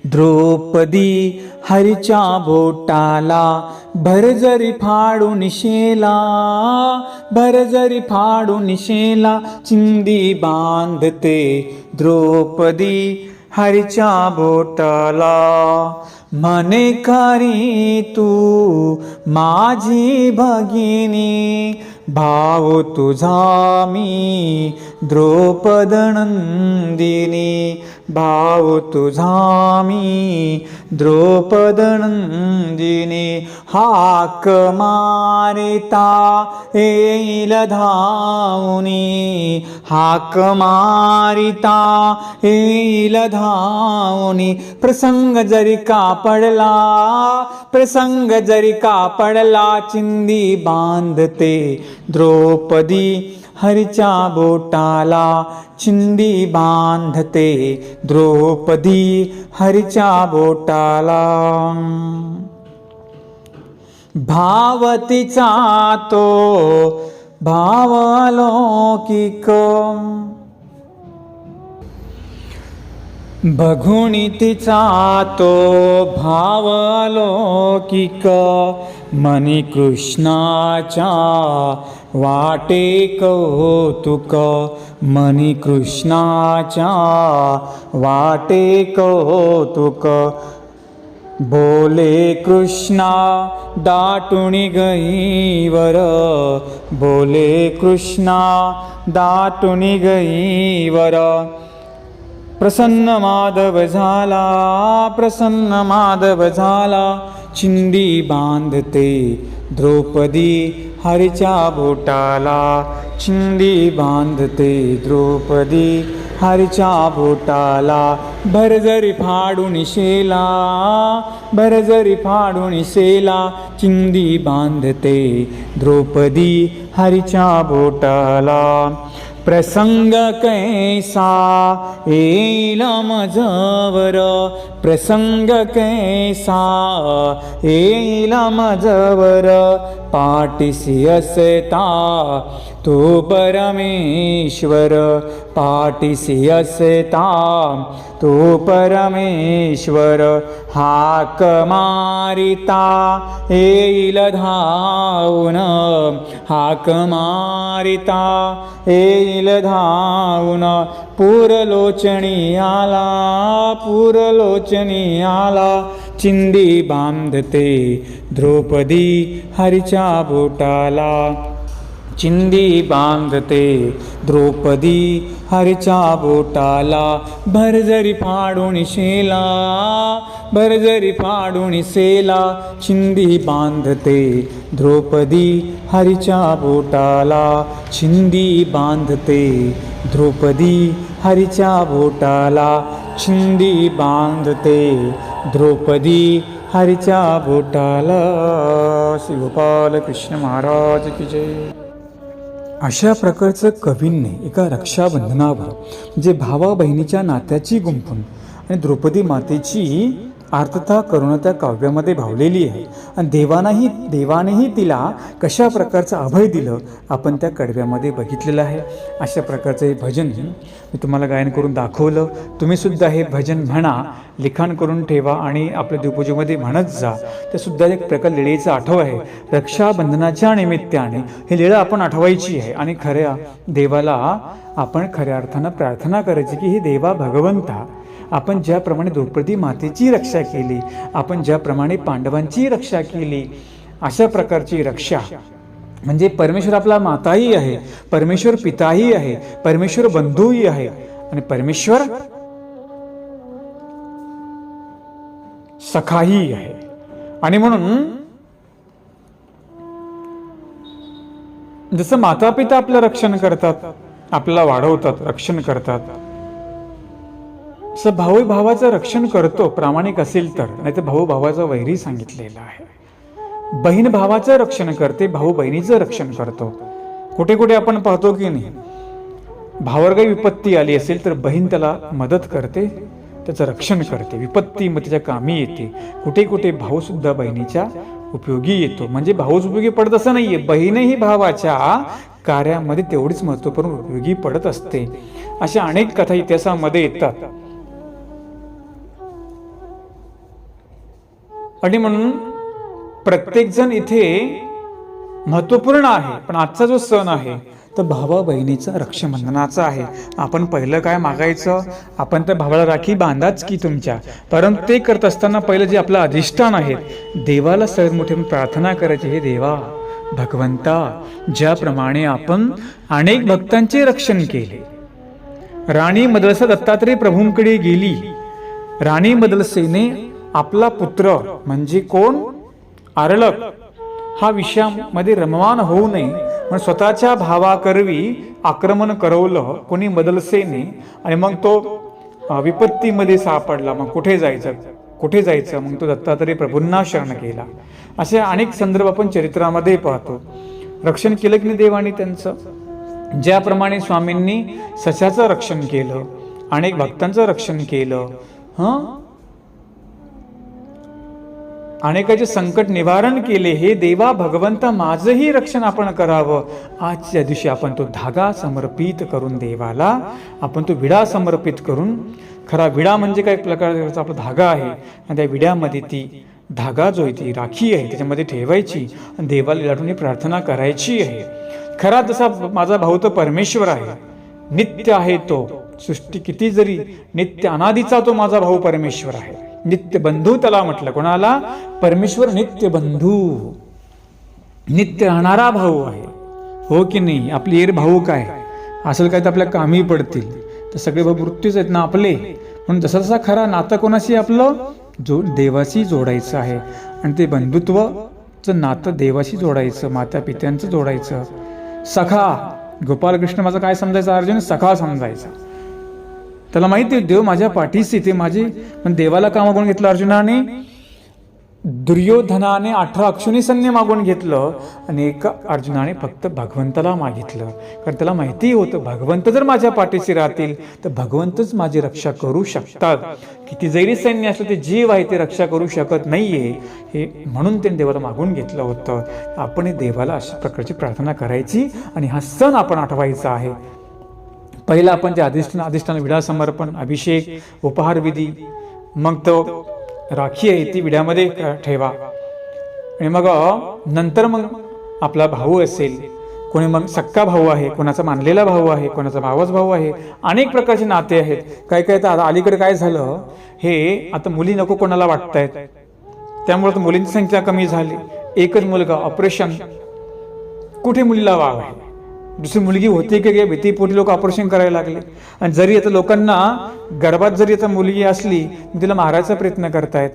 द्रौपदी हरीच्या बोटाला, भरजरी फाडून शेला, भरजरी फाडून शेला, चिंदी बांधते द्रौपदी हरीच्या बोटाला. मने करी तू माझी भगिनी, भाव तुझा मी द्रौपद नंदिनी, भाव तुझा मी द्रौपद नंदिनी. हाक मारिता येईल धावनी, हाक मारिता येईल धावनी. प्रसंग जरी का पडला, प्रसंग जरी का पडला, चिंदी बांधते द्रौपदी हरीच्या बोटाला, चिंदी बांधते द्रौपदी हरीच्या बोटाला. भावतीचा तो भाव अलौकिक, बघुनी तिचा तो भाव अलौकिक, मनी कृष्णाच्या वाटे कौतुक मनी कृष्णाच्या, वाटे कौतुक बोले कृष्णा दाटुनी गईवर, बोले कृष्णा दाटुनी गईवर. प्रसन्न माधव झाला, प्रसन्न माधव झाला, चिंदी बांधते द्रौपदी हरीच्या बोटाला, चिंदी बांधते द्रौपदी हरीच्या बोटाला. भरजरी फाडून शेला, भरजरी फाडून शेला, चिंदी बांधते द्रौपदी हरीच्या बोटाला. प्रसंग कैसा येईल मजवर, प्रसंग कैसा येईल मजवर, पाठीसी असता तो परमेश्वर, पाठीसी असता तो परमेश्वर. हाक मारिता येईल धावून, हाक मारिता येईल धावून. पुरलोचनी आला, पुरलोचनी आला, चिंदी बांधते द्रौपदी हरीच्या बोटाला, चिंदी बांधते द्रौपदी हरीच्या बोटाला. भरजरी फाडून शेला, भरजरी फाडून शेला, चिंदी बांधते द्रौपदी हरीच्या बोटाला, चिंदी बांधते द्रौपदी हरीच्या बोटाला, चिंदी बांधते द्रौपदी हरीच्या बोटाला. श्री गोपाल कृष्ण महाराज की जय. अशा प्रकारचं कवींनी एका रक्षाबंधनावर जे भावा बहिणीच्या नात्याची गुंफून आणि द्रौपदी मातेची आर्तता करुणा त्या काव्यामध्ये भावलेली आहे. आणि देवानेही तिला कशा प्रकारचं अभय दिलं आपण त्या कडव्यामध्ये बघितलेलं आहे. अशा प्रकारचं हे भजन मी तुम्हाला गायन करून दाखवलं. तुम्ही सुद्धा हे भजन म्हणा, लिखाण करून ठेवा आणि आपल्या देवपूजेमध्ये म्हणत जा. ते सुद्धा एक प्रकार लीळेचा आठव आहे. रक्षाबंधनाच्या निमित्ताने ही लीळा आपण आठवायची आहे आणि खऱ्या देवाला आपण खऱ्या अर्थानं प्रार्थना करायची की हे देवा भगवंता, आपण ज्याप्रमाणे द्रौपदी मातेची रक्षा केली, आपण ज्याप्रमाणे पांडवांची रक्षा केली, अशा प्रकारची रक्षा म्हणजे परमेश्वर आपला माताही आहे, परमेश्वर पिताही आहे, परमेश्वर बंधूही आहे आणि परमेश्वर सखाही आहे. आणि म्हणून जसं माता पिता आपलं रक्षण करतात, आपल्याला वाढवतात, रक्षण करतात, असं भाऊ भावाचं रक्षण करतो प्रामाणिक असेल तर, नाही तर भाऊ भावाचा वैरी सांगितलेला आहे. बहीण भावाचं रक्षण करते, भाऊ बहिणीचं रक्षण करतो. कुठे कुठे आपण पाहतो की नाही, भावावर काही विपत्ती आली असेल तर बहीण त्याला मदत करते, त्याचं रक्षण करते, विपत्ती मग त्याच्या कामी येते. कुठे कुठे भाऊ सुद्धा बहिणीच्या उपयोगी येतो. म्हणजे भाऊच उपयोगी पडत असं नाहीये, बहीणही भावाच्या कार्यामध्ये तेवढीच महत्त्वपूर्ण उपयोगी पडत असते. अशा अनेक कथा इतिहासामध्ये येतात. आणि म्हणून प्रत्येक जण इथे महत्वपूर्ण आहे. पण आजचा जो सण आहे तो भावा बहिणीचा रक्षाबंधनाचा आहे. आपण पहिलं काय मागायचं, आपण तर भावाला राखी बांधाच की तुमच्या, परंतु ते करत असताना पहिलं जे आपलं अधिष्ठान आहे देवाला सर्वात मोठी प्रार्थना करायची, हे देवा भगवंता, ज्याप्रमाणे आपण अनेक भक्तांचे रक्षण केले. राणी मदलसा दत्तात्रय प्रभूंकडे गेली. राणी मदलसेने आपला पुत्र म्हणजे कोण, आरळक, हा विषयामध्ये रममाण होऊ नये म्हणून स्वतःच्या भावाकरवी आक्रमण करवलं कोणी मदलसेने. आणि मग तो विपत्तीमध्ये सापडला. मग कुठे जायचं, मग तो दत्तात्रय प्रभूंना शरण केला. असे अनेक संदर्भ आपण चरित्रामध्ये पाहतो. रक्षण केलं की नाही देवाने त्यांचं, ज्याप्रमाणे स्वामींनी सशाचं रक्षण केलं, अनेक भक्तांचं रक्षण केलं, अनेकाचे संकट निवारण केले. हे देवा भगवंता, माझंही रक्षण आपण करावं. आजच्या दिवशी आपण तो धागा समर्पित करून देवाला, आपण तो विडा समर्पित करून, खरा विडा म्हणजे काय प्रकारचा आपला धागा आहे आणि त्या विड्यामध्ये ती धागा जो आहे ती राखी आहे त्याच्यामध्ये ठेवायची आणि देवाला लाटून प्रार्थना करायची आहे खरा तसा माझा भाऊ तो परमेश्वर आहे, नित्य आहे तो. सृष्टी किती जरी नित्य अनादीचा तो माझा भाऊ परमेश्वर आहे. नित्य बंधू त्याला म्हटलं. कोणाला? परमेश्वर नित्य बंधू, नित्य राहणारा भाऊ आहे. हो की नाही? आपले एर भाऊ काय असेल काय तर आपल्या कामी पडतील, तर सगळे भाऊ मृत्यूच आहेत ना आपले. म्हणून जसा जसा खरा नातं कोणाशी आपलं देवाशी जोडायचं आहे. आणि ते बंधुत्वचं नातं देवाशी जोडायचं, माता पित्यांचं जोडायचं. सखा गोपालकृष्ण माझा काय समजायचा? अर्जुन सखा समजायचा. त्याला माहिती आहे देव माझ्या पाठीशी, ते माझे. पण देवाला का मागून घेतलं अर्जुनाने? दुर्योधनाने 18 अक्षुणी सैन्य मागून घेतलं आणि एका अर्जुनाने फक्त भगवंताला मागितलं. कारण त्याला माहिती होतं भगवंत जर माझ्या पाठीशी राहतील तर भगवंतच माझी रक्षा करू शकतात. किती जैरी सैन्य असलं ते जीव आहे ते रक्षा करू शकत नाहीये, हे म्हणून त्यांनी देवाला मागून घेतलं होतं. आपण देवाला अशा प्रकारची प्रार्थना करायची आणि हा सण आपण आठवायचा आहे. पहिला आपण ते अधिष्ठान विडा समर्पण, अभिषेक, उपहार विधी, मग तो राखी आहे ती विड्यामध्ये ठेवा. आणि मग नंतर मग आपला भाऊ असेल, कोणी मग सक्का भाऊ आहे, कोणाचा मानलेला भाऊ आहे, कोणाचा भावच भाऊ आहे. अनेक प्रकारचे नाते आहेत. काय काय तर अलीकडे काय झालं, हे आता मुली नको कोणाला वाटतायत, त्यामुळे मुलींची संख्या कमी झाली. एकच मुलगा, ऑपरेशन, कुठे मुलीला वाव आहे? दुसरी मुलगी होती की भीतीपोटी लोक ऑपरेशन करायला लागले. आणि जरी आता लोकांना गर्भात जरी आता मुलगी असली तिला मारायचा प्रयत्न करतायत.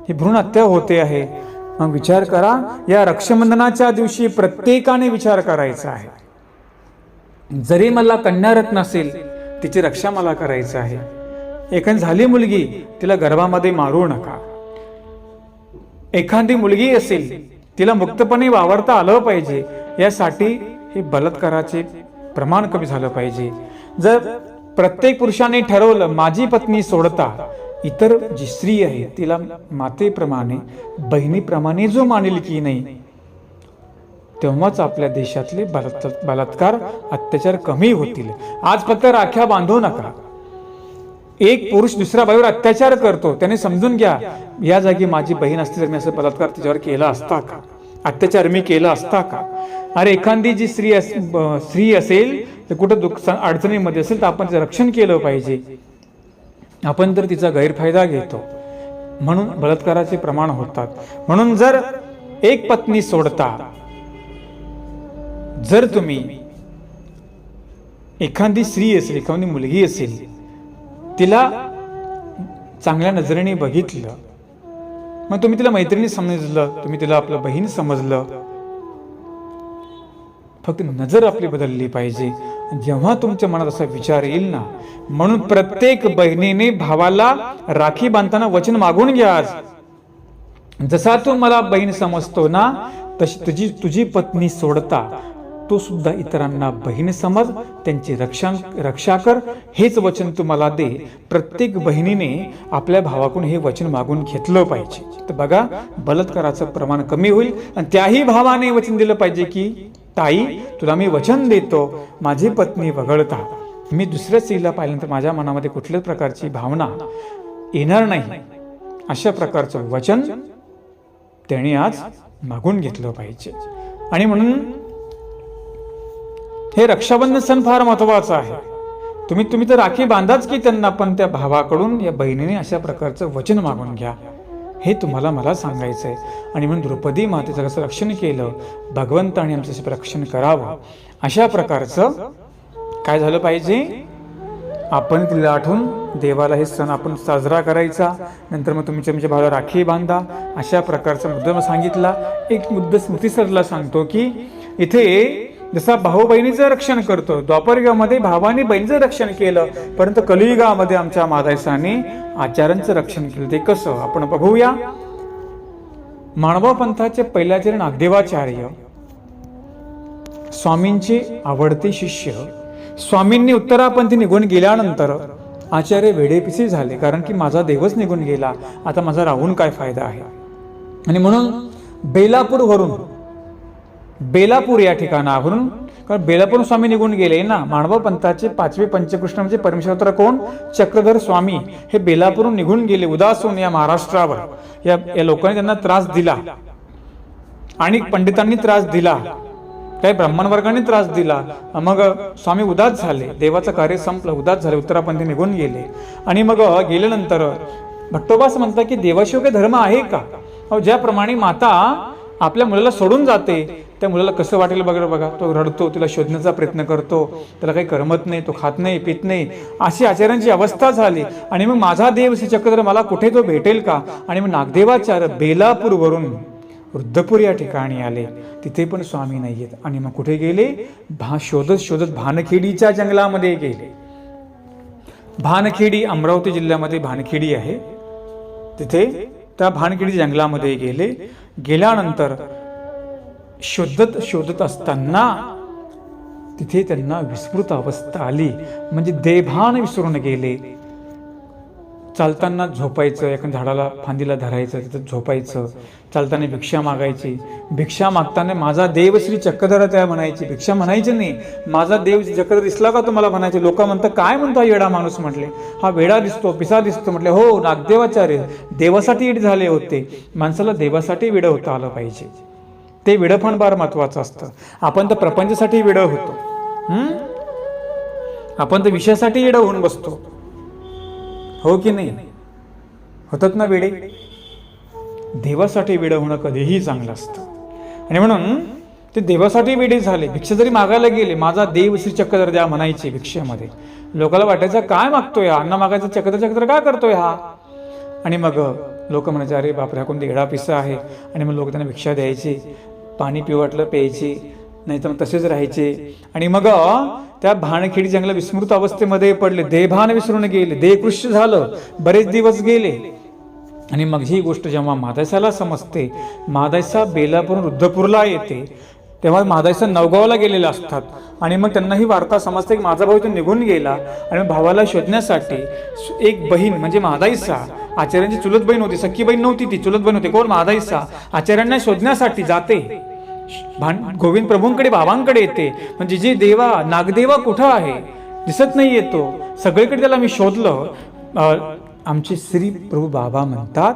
ही भ्रूण हत्या होते आहे. मग विचार करा, या रक्षाबंधनाच्या दिवशी प्रत्येकाने विचार करायचा आहे. जरी मला कन्यारत्न नसेल तिची रक्षा मला करायचं आहे. एखादी झाली मुलगी तिला गर्भामध्ये मारू नका. एखादी मुलगी असेल तिला मुक्तपणे वावरता आलं पाहिजे. यासाठी हे बलात्काराचे प्रमाण कमी झालं पाहिजे. जर प्रत्येक पुरुषाने ठरवलं माझी पत्नी सोडता इतर जी स्त्री आहे तिला मातेप्रमाणे, बहिणीप्रमाणे जो मानेल की नाही, तेव्हाच आपल्या देशातले बलात्कार, अत्याचार कमी होतील. आज फक्त राख्या बांधू नका. एक पुरुष दुसऱ्या बाईवर अत्याचार करतो, त्याने समजून घ्या या जागी माझी बहीण असती तर मी असं बलात्कार तिच्यावर केला असता का, अत्याचार मी केला असता का. अरे एखादी जी स्त्री असेल तर कुठं दुःख अडचणीमध्ये असेल तर आपण तिचं रक्षण केलं पाहिजे. आपण तर तिचा गैरफायदा घेतो, म्हणून बलात्काराचे प्रमाण होतात. म्हणून जर एक पत्नी सोडता, जर तुम्ही एखादी स्त्री असेल, एखादी मुलगी असेल, तिला चांगल्या नजरेने बघितलं, मग तुम्ही तिला मैत्रिणी समजलं, तुम्ही तिला आपलं बहीण समजलं, फक्त नजर आपली बदलली पाहिजे. जेव्हा तुमच्या मनात असा विचार येईल ना, म्हणून प्रत्येक बहिणीने भावाला राखी बांधताना वचन मागून घ्या. आज जसा तू मला बहीण समजतो ना, तशी तुझी पत्नी सोडता तो सुद्धा इतरांना बहीण समज, त्यांची रक्षा कर, हेच वचन तू मला दे. प्रत्येक बहिणीने आपल्या भावाकडून हे वचन मागून घेतलं पाहिजे. तर बघा, बलात्काराचं प्रमाण कमी होईल. आणि त्याही भावाने वचन दिलं पाहिजे की ताई तुला मी वचन देतो, माझी पत्नी वगळता मी दुसऱ्या स्त्रीला पाहिल्यानंतर माझ्या मनामध्ये कुठल्याच प्रकारची भावना येणार नाही. अशा प्रकारचं वचन त्याने आज मागून घेतलं पाहिजे. आणि म्हणून हे रक्षाबंधन सण फार महत्वाचा आहे. तुम्ही तर राखी बांधाच की त्यांना, पण त्या भावाकडून या बहिणीने अशा प्रकारचं वचन मागून घ्या, हे तुम्हाला मला सांगायचं आहे. आणि म्हणून द्रौपदी मातेचं कसं रक्षण केलं, भगवंताने आमचं रक्षण करावं, अशा प्रकारचं काय झालं पाहिजे. आपण तिला आठवून देवाला हे सण आपण साजरा करायचा. नंतर मग तुमच्या भावाला राखी बांधा, अशा प्रकारचा मुद्दा सांगितला. एक मुद्दा स्मृतीसरला सांगतो की इथे जसा भाऊ बहिणीचं रक्षण करतो, द्वापरयुगामध्ये भावाने बहिणीचं रक्षण केलं, परंतु कलियुगामध्ये आमच्या मादायसाने आचार्यांचं रक्षण केलं. ते कसं आपण बघूया. माणवा पंथाचे पहिल्याचे नागदेवाचार्य, स्वामींचे आवडते शिष्य, स्वामींनी उत्तरापंथी निघून गेल्यानंतर आचार्य वेडेपिसे झाले. कारण की माझा देवच निघून गेला, आता माझा राहून काय फायदा आहे. आणि म्हणून बेलापूर या ठिकाणावरून, कारण बेलापूर स्वामी निघून गेले ना, माणवा पंथाचे 5वे पंचकृष्ण म्हणजे परमेश्वर कोण, चक्रधर स्वामी, हे बेलापूरून निघून गेले उदास होऊन या महाराष्ट्रावर. या लोकांनी त्यांना त्रास दिला आणि पंडितांनी त्रास दिला. काही ब्राह्मण वर्गाने त्रास दिला. मग स्वामी उदास झाले, देवाचं कार्य संपलं, उदास झाले, उत्तरापंथी निघून गेले. आणि मग गेल्यानंतर भट्टोबास म्हणतात की देवाशिवाय काही धर्म आहे का? ज्याप्रमाणे माता आपल्या मुलाला सोडून जाते, त्या मुलाला कसं वाटेल बघा, तो रडतो, तिला शोधण्याचा प्रयत्न करतो, त्याला काही करमत नाही, तो खात नाही, पित नाही, अशी आचार्यांची अवस्था झाली. आणि मग माझा देव श्री चक्रधर मला कुठे तो भेटेल का? आणि मग नागदेवाचार्य बेलापूरवरून वृद्धपूर या ठिकाणी आले. तिथे पण स्वामी नाही आहेत. आणि मग कुठे गेले? शोधत शोधत भानखेडीच्या जंगलामध्ये गेले. भानखेडी अमरावती जिल्ह्यामध्ये भानखेडी आहे. तिथे त्या भानखेडी जंगलामध्ये गेले. गेल्यानंतर शोधत शोधत असताना तिथे त्यांना विस्मृत अवस्था आली, म्हणजे देभान विसरून गेले. चालताना झोपायचं, एका झाडाला फांदीला धरायचं, तिथं झोपायचं. चालताना भिक्षा मागायची. भिक्षा मागताना माझा देव श्री चक्रधर त्या म्हणायची. भिक्षा म्हणायची नाही, माझा देव श्री चक्रधर दिसला का तुम्हाला म्हणायचे. लोक म्हणतात काय म्हणतो हा वेडा माणूस. म्हटले हा वेडा दिसतो, पिसा दिसतो. म्हटले हो, नागदेवाचार्य देवासाठी वेड झाले होते. माणसाला देवासाठी वेड होता आलं पाहिजे. ते वेड पण फार महत्वाचं असतं. आपण तर प्रपंचासाठी वेड होतो, आपण तर विषयासाठी वेड होऊन बसतो, हो की नाही? होतात ना वेडे. देवासाठी वेड होणं कधीही चांगलं असतं. आणि म्हणून ते देवासाठी वेडे झाले. भिक्षा जरी मागायला गेले, माझा देव श्री चक्रधर द्या म्हणायचे भिक्षेमध्ये. लोकांना वाटायचं काय मागतोय, अन्न मागायचं, चक्रधर काय करतोय हा. आणि मग लोक म्हणायचे अरे बापरे, हा कोणती येडा पिसा आहे. आणि मग लोक त्यांना भिक्षा द्यायचे, पाणी पिऊ वाटलं प्यायचे, नाही तर मग तसेच राहायचे. आणि मग त्या भानखेडी जंगला विस्मृत अवस्थेमध्ये पडले, देहभान विसरून गेले, देहकृष्य झालं. बरेच दिवस गेले. आणि मग ही गोष्ट जेव्हा मादायसाला समजते, मादायसा बेलापूर वृद्धपूरला येते, तेव्हा मादायसा नवगावला गेलेले असतात. आणि मग त्यांना ही वार्ता समजते की माझा भाऊ इथून निघून गेला. आणि मग भावाला शोधण्यासाठी एक बहीण म्हणजे मादायसा, आचार्यांची चुलत बहीण होती, सख्खी बहीण नव्हती, ती चुलत बहीण होती. कोण? मादायसा. आचार्यांना शोधण्यासाठी जाते, गोविंद प्रभूंकडे, बाबांकडे येते. म्हणजे जे देवा, नागदेवा कुठं आहे, दिसत नाही येतो. सगळीकडे त्याला मी शोधलं. आमचे श्री प्रभू बाबा म्हणतात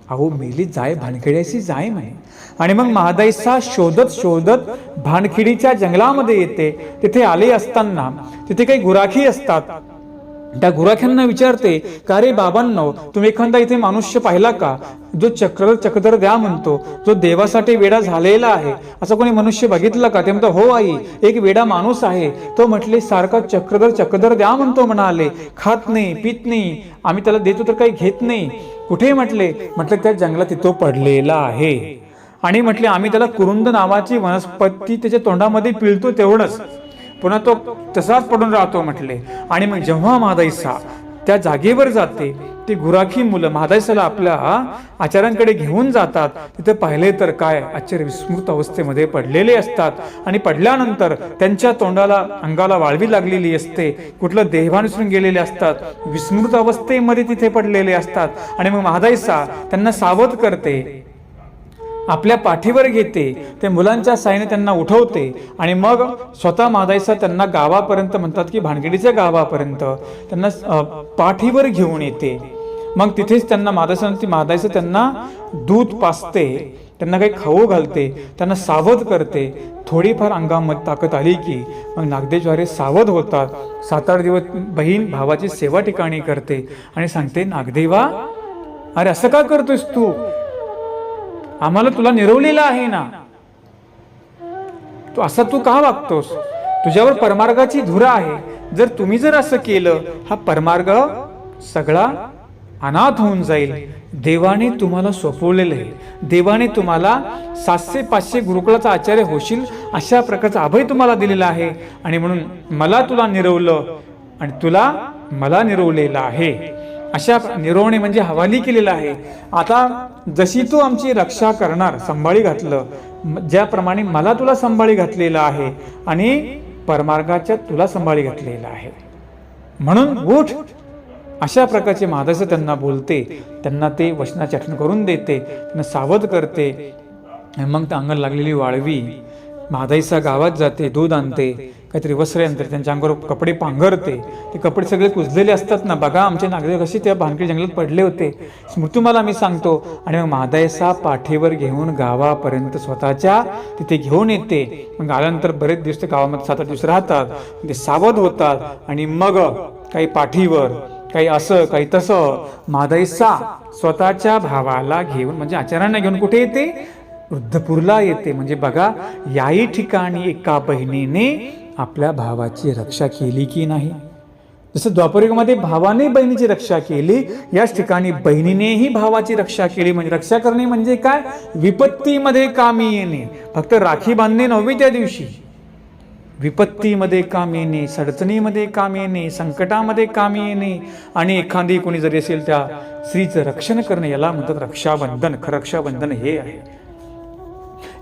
अहो मेली जाय भानखेड्याशी जाय म्हणे. आणि मग महादाईसा शोधत शोधत भानखेडीच्या जंगलामध्ये येते. तिथे आले असताना तिथे काही गुराखी असतात. त्या गुराख्यांना विचारते का रे बाबांनो, तुम्ही एखादा इथे मनुष्य पाहिला का जो चक्रधर द्या म्हणतो, जो देवासाठी वेडा झालेला आहे, असं कोणी मनुष्य बघितलं का? ते म्हणतो हो आई, एक वेडा माणूस आहे. तो म्हटले सारखा चक्रधर द्या म्हणतो म्हणाले, खात नाही, पित नाही, आम्ही त्याला देतो तर काही घेत नाही. कुठे? म्हटले त्या जंगलात तिथं पडलेला आहे. आणि म्हटले आम्ही त्याला कुरुंद नावाची वनस्पती त्याच्या तोंडामध्ये पिळतो तेवढंच, पुन्हा तो तसाच पडून राहतो म्हटले. आणि मग जेव्हा महादाईसा त्या जागेवर जाते, ती गुराखी मुलं महादाईसाला आपल्या आचार्यांकडे घेऊन जातात. तिथे पाहिले तर काय, आचार्य विस्मृत अवस्थेमध्ये पडलेले असतात. आणि पडल्यानंतर त्यांच्या तोंडाला, अंगाला वाळवी लागलेली असते, कुठलं देहभान विसरून गेलेले असतात, विस्मृत अवस्थेमध्ये तिथे पडलेले असतात. आणि मग महादाईसा त्यांना सावध करते, आपल्या पाठीवर घेते, ते मुलांच्या साहाय्याने त्यांना उठवते. आणि मग स्वतः मादायसा त्यांना गावापर्यंत, म्हणतात की भानखेडीच्या गावापर्यंत त्यांना पाठीवर घेऊन येते. मग तिथेच त्यांना मादायसा त्यांना दूध पाजते, त्यांना काही खाऊ घालते, त्यांना सावध करते. थोडीफार अंगामध्ये ताकद आली की मग नागदेवाचार्य सावध होतात. 7-8 दिवस बहीण भावाची सेवा ठिकाणी करते आणि सांगते नागदेवा, अरे असं का करतोयस तू, आम्हाला तुला निरवलेला आहे ना, तू का वागतोस, तुझ्यावर परमार्गाची धुरा आहे. जर तुम्ही असं केलं, हा परमार्ग सगळा अनाथ होऊन जाईल. देवाने तुम्हाला सोपवलेलं आहे, देवाने तुम्हाला 700-500 गुरुकुळाचा आचार्य होशील अशा प्रकारचा अभय तुम्हाला दिलेला आहे. आणि म्हणून मला तुला निरवलं आणि तुला मला निरवलेलं आहे. अशा निरवणे म्हणजे हवाली केलेला आहे. आता जशी तू आमची रक्षा करणार, संभाळी घातलं, ज्याप्रमाणे मला तुला संभाळी घातलेला आहे आणि परमार्गाच्या तुला संभाळी घातलेला आहे, म्हणून उठ. अशा प्रकारचे मादायसा त्यांना बोलते, त्यांना ते वचनाची आठवण करून देते, त्यांना सावध करते. मग त्या अंगाला लागलेली वाळवी, मादायसा गावात जाते, दूध आणते, काहीतरी वस्त्र यंत्र, त्यांच्या अंगावर कपडे पांघरते, ते कपडे सगळे कुजलेले असतात ना. बघा आमचे नागदेव कसे त्या भानगडी जंगलात पडले होते, मृत्युमाला मी सांगतो. आणि मग महादायसा पाठीवर घेऊन गावापर्यंत स्वतःच्या तिथे घेऊन येते. मग आल्यानंतर बरेच दिवस ते गावामध्ये 7-8 दिवस राहतात, ते सावध होतात. आणि मग काही पाठीवर, काही असं काही तसं, महादायसा स्वतःच्या भावाला घेऊन म्हणजे आचार्यांना घेऊन कुठे येते? वृद्धपूरला येते. म्हणजे बघा, याही ठिकाणी एका बहिणीने आपल्या भावाची रक्षा केली की नाही? जसं द्वापरयुगामध्ये भावाने बहिणीची रक्षा केली, याच ठिकाणी बहिणीनेही भावाची रक्षा केली. म्हणजे रक्षा करणे म्हणजे काय? विपत्तीमध्ये कामी येणे. फक्त राखी बांधणे नव्हे, त्या दिवशी विपत्तीमध्ये कामी येणे, अडचणीमध्ये कामी येणे, संकटामध्ये कामी येणे. आणि एखादी कोणी जरी असेल त्या स्त्रीचं रक्षण करणे, याला म्हणतात रक्षाबंधन. खरं रक्षाबंधन हे आहे.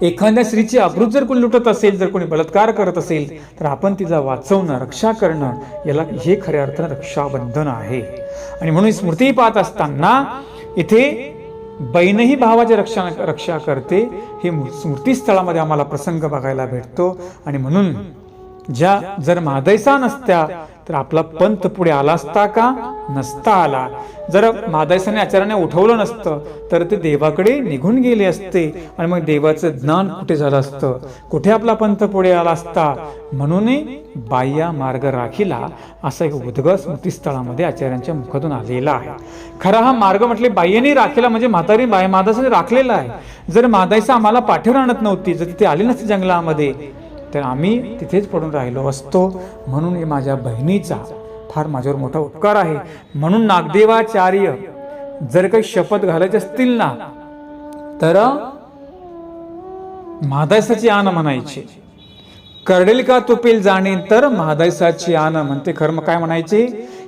एखाद्या स्त्रीची अब्रूच जर कोणी लुटत असेल, जर कोणी बलात्कार करत असेल, तर आपण तिचा वाचवणं, रक्षा करणं, याला हे खऱ्या अर्थानं रक्षाबंधन आहे. आणि म्हणून स्मृती पाहत असताना इथे बहीणही भावाची रक्षा करते, हे स्मृतीस्थळामध्ये आम्हाला प्रसंग बघायला भेटतो. आणि म्हणून जर महादायसा नसत्या तर आपला पंथ पुढे आला असता का? नसता आला. जर महादायसाने आचार्याने उठवलं नसतं तर ते देवाकडे निघून गेले असते. आणि मग देवाचं ज्ञान कुठे झालं असतं? कुठे आपला पंथ पुढे आला असता? म्हणून बाह्य मार्ग राखिला, असा एक उद्गार स्मृतीस्थळामध्ये आचार्यांच्या मुखातून आलेला आहे. खरा हा मार्ग म्हटले बाह्यने राखिला म्हणजे म्हातारी महादायसाने राखलेला आहे. जर महादायसा आम्हाला पाठीवर आणत नव्हती, जर तिथे आली नसती जंगलामध्ये, तर आम्ही तिथेच पडून राहिलो असतो. म्हणून हे माझ्या बहिणीचा फार माझ्यावर मोठा उपकार आहे. म्हणून नागदेवाचार्य जर काही शपथ घालायचे असतील ना, तर महादायसाची आण म्हणायचे. करडेल का तुपेल जाणे तर महादायसाची आण म्हणते. खरं मग काय म्हणायचे?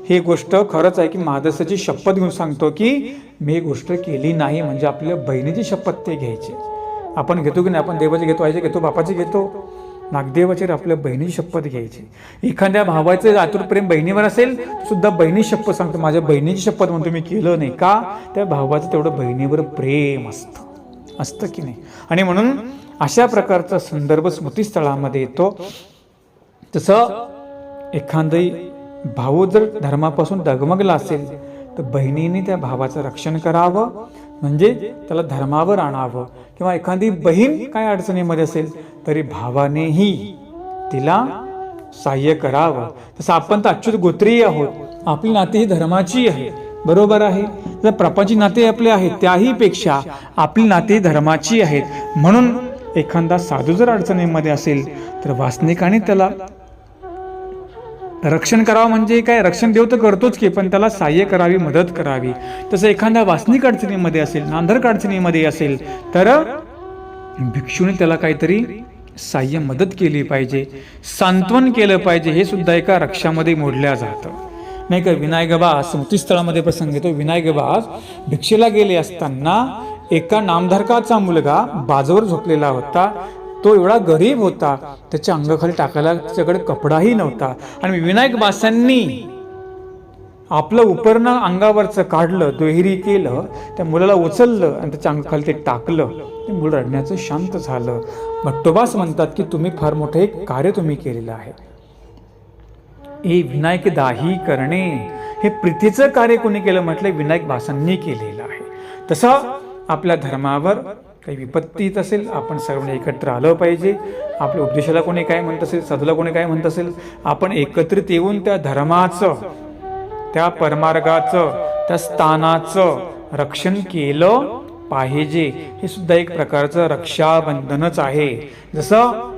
ही गोष्ट खरंच आहे की महादायसाची शपथ घेऊन सांगतो की मी ही गोष्ट केली नाही. म्हणजे आपल्या बहिणीची शपथ ते घ्यायचे. आपण घेतो की नाही? आपण देवाची घेतो, आईची घेतो, बापाची घेतो. नागदेवाची आपल्या बहिणीची शपथ घ्यायची. एखाद्या भावाचं आतुर प्रेम बहिणीवर असेल सुद्धा बहिणी शपथ सांगतो, माझ्या बहिणीची शपथ म्हणून तुम्ही केलं नाही का? त्या भावाचं तेवढं बहिणीवर प्रेम असतं की नाही? आणि म्हणून अशा प्रकारचा संदर्भ स्मृतीस्थळामध्ये येतो. तसं एखादी भाऊ जर धर्मापासून डगमगला असेल तर बहिणीने त्या भावाचं रक्षण करावं, म्हणजे त्याला धर्मावर आणावं. किंवा एखादी बहीण काय अडचणीमध्ये असेल तरी भावानेही तिला सहाय्य करावं. तसं आपण तर अच्युत गोत्रीय आहोत, आपली नाती ही धर्माची आहे, बरोबर आहे. जर प्रपंची नाते आपले आहेत, त्याही पेक्षा आपली नाती धर्माची आहेत. म्हणून एखादा साधू जर अडचणीमध्ये असेल तर वासनिकाने त्याला रक्षण करावं. म्हणजे काय? रक्षण देव तर करतोच की, पण त्याला सहाय्य करावी, मदत करावी. तसं एखाद्या वासनिक अडचणीमध्ये असेल, नांदरक अडचणीमध्ये असेल तर भिक्षूने त्याला काहीतरी सहाय्य मदत केली पाहिजे, सांत्वन केलं पाहिजे. हे सुद्धा एका रक्षामध्ये मोडल्या जातं, नाही का? विनायकबा स्मृतीस्थळामध्ये प्रसंग येतो. विनायकबा भिक्षेला गेले असताना एका नामधारकाचा मुलगा बाजूवर झोपलेला होता. तो एवढा गरीब होता, त्याच्या अंगाखाली टाकायला त्याच्याकडे कपडाही नव्हता. आणि विनायक बासांनी आपलं उपरणं अंगावरचं काढलं, दुहेरी केलं, त्या मुलाला उचललं आणि त्याच्या अंगाखाली ते टाकलं. ते मुल रडण्याचं शांत झालं. भट्टोबास म्हणतात की तुम्ही फार मोठं एक कार्य तुम्ही केलेलं आहे. हे विनायक दाही करणे, हे प्रीतीचं कार्य कोणी केलं म्हटलं? विनायक बासांनी केलेलं आहे. तसं आपल्या धर्मावर काही विपत्तीत असेल, आपण सर्वांनी एकत्र आलं पाहिजे. आपल्या उपदेशाला कोणी काय म्हणत असेल, साधूला कोणी काय म्हणत असेल, आपण एकत्रित येऊन त्या धर्माचं, त्या परमार्गाचं, त्या स्थानाचं रक्षण केलं पाहिजे. हे सुद्धा एक प्रकारचं रक्षाबंधनच आहे. जसं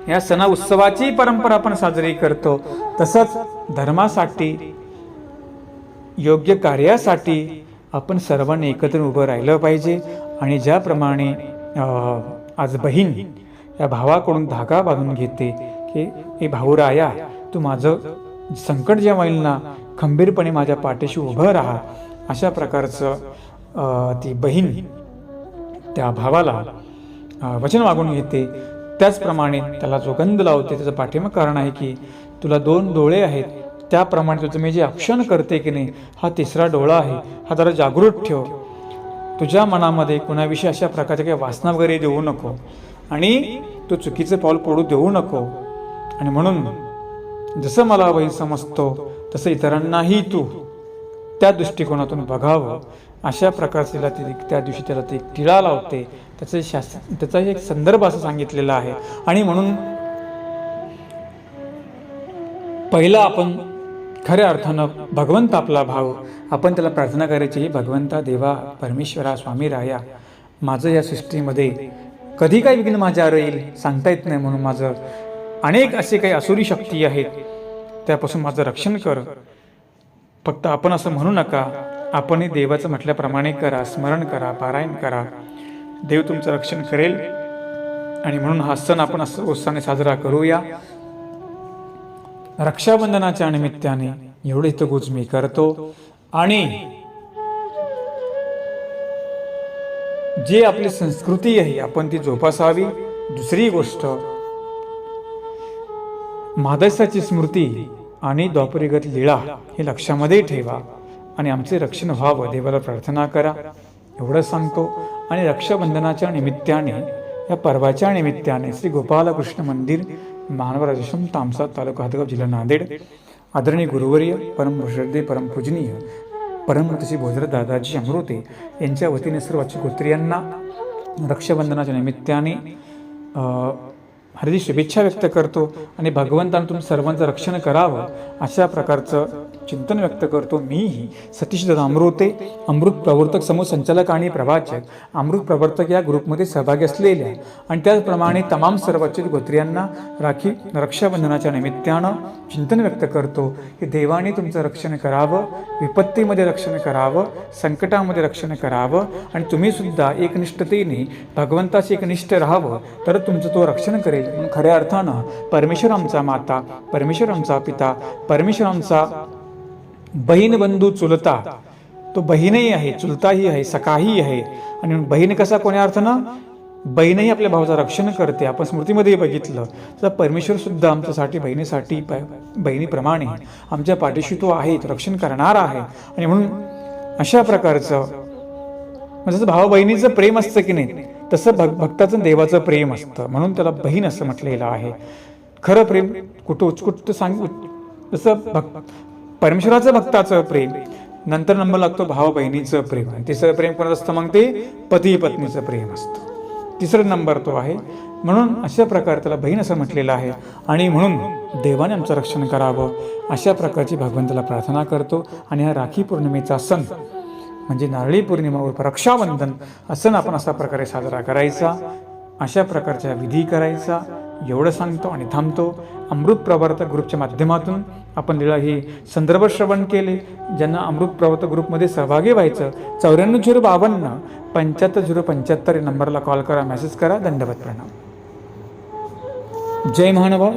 या सणा उत्सवाची परंपरा आपण साजरी करतो, तसंच धर्मासाठी, योग्य कार्यासाठी आपण सर्वांनी एकत्र उभं राहिलं पाहिजे. आणि ज्याप्रमाणे आज बहीण या भावाकडून धागा बांधून घेते की हे भाऊराया, तू माझं संकट जेव्हा येईल ना, खंबीरपणे माझ्या पाठीशी उभं राहा, अशा प्रकारचं ती बहीण त्या भावाला वचन मागून घेते. त्याचप्रमाणे त्याला जो गंध लावते, त्याचं पाठिंबा कारण आहे की तुला 2 डोळे आहेत, त्याप्रमाणे तुझं मी जे अक्षण करते की नाही, हा 3रा डोळा आहे, हा जरा जागृत ठेव. तुझ्या मनामध्ये कोणाविषयी अशा प्रकारच्या काही वासना वगैरे देऊ नको आणि तू चुकीचं पाऊल पडू देऊ नको. आणि म्हणून जसं मला बैल समजतो तसं इतरांनाही तू त्या दृष्टिकोनातून बघावं, अशा प्रकारचे त्या दिवशी त्याला ते टिळा लावते. त्याचा एक संदर्भ असं सांगितलेला आहे. आणि म्हणून पहिला आपण खऱ्या अर्थानं भगवंत आपला भाव, आपण त्याला प्रार्थना करायची, भगवंता, देवा, परमेश्वरा, स्वामी राया, माझं या सृष्टीमध्ये कधी काही विघ्न माझ्यावर येईल सांगता येत नाही, म्हणून माझं अनेक असे काही असुरी शक्ती आहेत, त्यापासून माझं रक्षण कर. फक्त आपण असं म्हणू नका, आपणही देवाचं म्हटल्याप्रमाणे करा, स्मरण करा, पारायण करा, देव तुमचं रक्षण करेल. आणि म्हणून हा सण आपण असं उत्साहाने साजरा करूया. रक्षाबंधनाच्या निमित्ताने एवढे हितगुज मी करतो. आणि जे आपली संस्कृती आहे आपण ती जोपासावी. दुसरी गोष्ट, मादसाची स्मृती आणि द्वापरयुगात लीळा हे लक्षामध्ये ठेवा आणि आमचे रक्षण व्हावं, देवाला प्रार्थना करा, एवढं सांगतो. आणि रक्षाबंधनाच्या निमित्ताने, या पर्वाच्या निमित्ताने श्री गोपालकृष्ण मंदिर, मानव राजेश्रम, तामसा, तालुका हदगाव, जिल्हा नांदेड, आदरणीय गुरुवर्य, परम श्रद्धे, परम पूजनीय परमहंस श्री भोजराज दादाजी अमृते यांच्या वतीने सर्व गोत्रियांना रक्षाबंधनाच्या निमित्ताने हार्दिक शुभेच्छा व्यक्त करतो. आणि भगवंतानं तुम्ही सर्वांचं रक्षण करावं अशा प्रकारचं चिंतन व्यक्त करतो. मीही सतीश दादा अमृते, अमृत प्रवर्तक समूह संचालक आणि प्रवाचक, अमृत प्रवर्तक या ग्रुपमध्ये सहभागी असलेल्या आणि त्याचप्रमाणे तमाम सर्वचित गोत्रियांना रक्षाबंधनाच्या निमित्तानं चिंतन व्यक्त करतो की देवाने तुमचं रक्षण करावं, विपत्तीमध्ये रक्षण करावं, संकटामध्ये रक्षण करावं. आणि तुम्ही सुद्धा एकनिष्ठतेने भगवंताशी एकनिष्ठ राहावं, तर तुमचं तो रक्षण करेल. म्हणून खऱ्या अर्थानं परमेश्वर आमचा माता, परमेश्वर आमचा पिता, परमेश्वर आमचा बहीण, बंधू, चुलता, तो बहीणही आहे, चुलताही आहे, सखाही आहे. आणि बहीण कसा कोण्या अर्थानं, बहीणही आपल्या भावाचं रक्षण करते. आपण स्मृतीमध्ये बघितलं तर परमेश्वर सुद्धा आमच्यासाठी बहिणीसाठी बहिणीप्रमाणे आमच्या पाठीशी तो आहे, तो रक्षण करणारा आहे. आणि म्हणून अशा प्रकारचं जसं भावा बहिणीचं प्रेम असतं की नाही, तसं भक्ताचं देवाचं प्रेम असतं, म्हणून त्याला बहीण असं म्हटलेलं आहे. खरं प्रेम कुठं उचकुट जसं परमेश्वराचं भक्ताचं प्रेम, नंतर नंबर लागतो भावा बहिणीचं प्रेम, आणि तिसरं प्रेम कोणाचं असतं मग ते पती पत्नीचं प्रेम असतं, तिसरा नंबर तो आहे. म्हणून अशा प्रकारे त्याला बहीण असं म्हटलेलं आहे. आणि म्हणून देवाने आमचं रक्षण करावं अशा प्रकारची भगवंताला प्रार्थना करतो. आणि हा राखी पौर्णिमेचा सण म्हणजे नारळी पौर्णिमा उर्फ रक्षाबंधन हा सण आपण अशा प्रकारे साजरा करायचा, अशा प्रकारच्या विधी करायचा, एवढं सांगतो आणि थांबतो. अमृत प्रवर्तक ग्रुपच्या माध्यमातून आपण लीळा ही संदर्भ श्रवण केले. ज्यांना अमृत प्रवर्तक ग्रुपमध्ये सहभागी व्हायचं 9452 75075 या नंबरला कॉल करा, मेसेज करा. दंडवत प्रणाम. जय महानुभाव.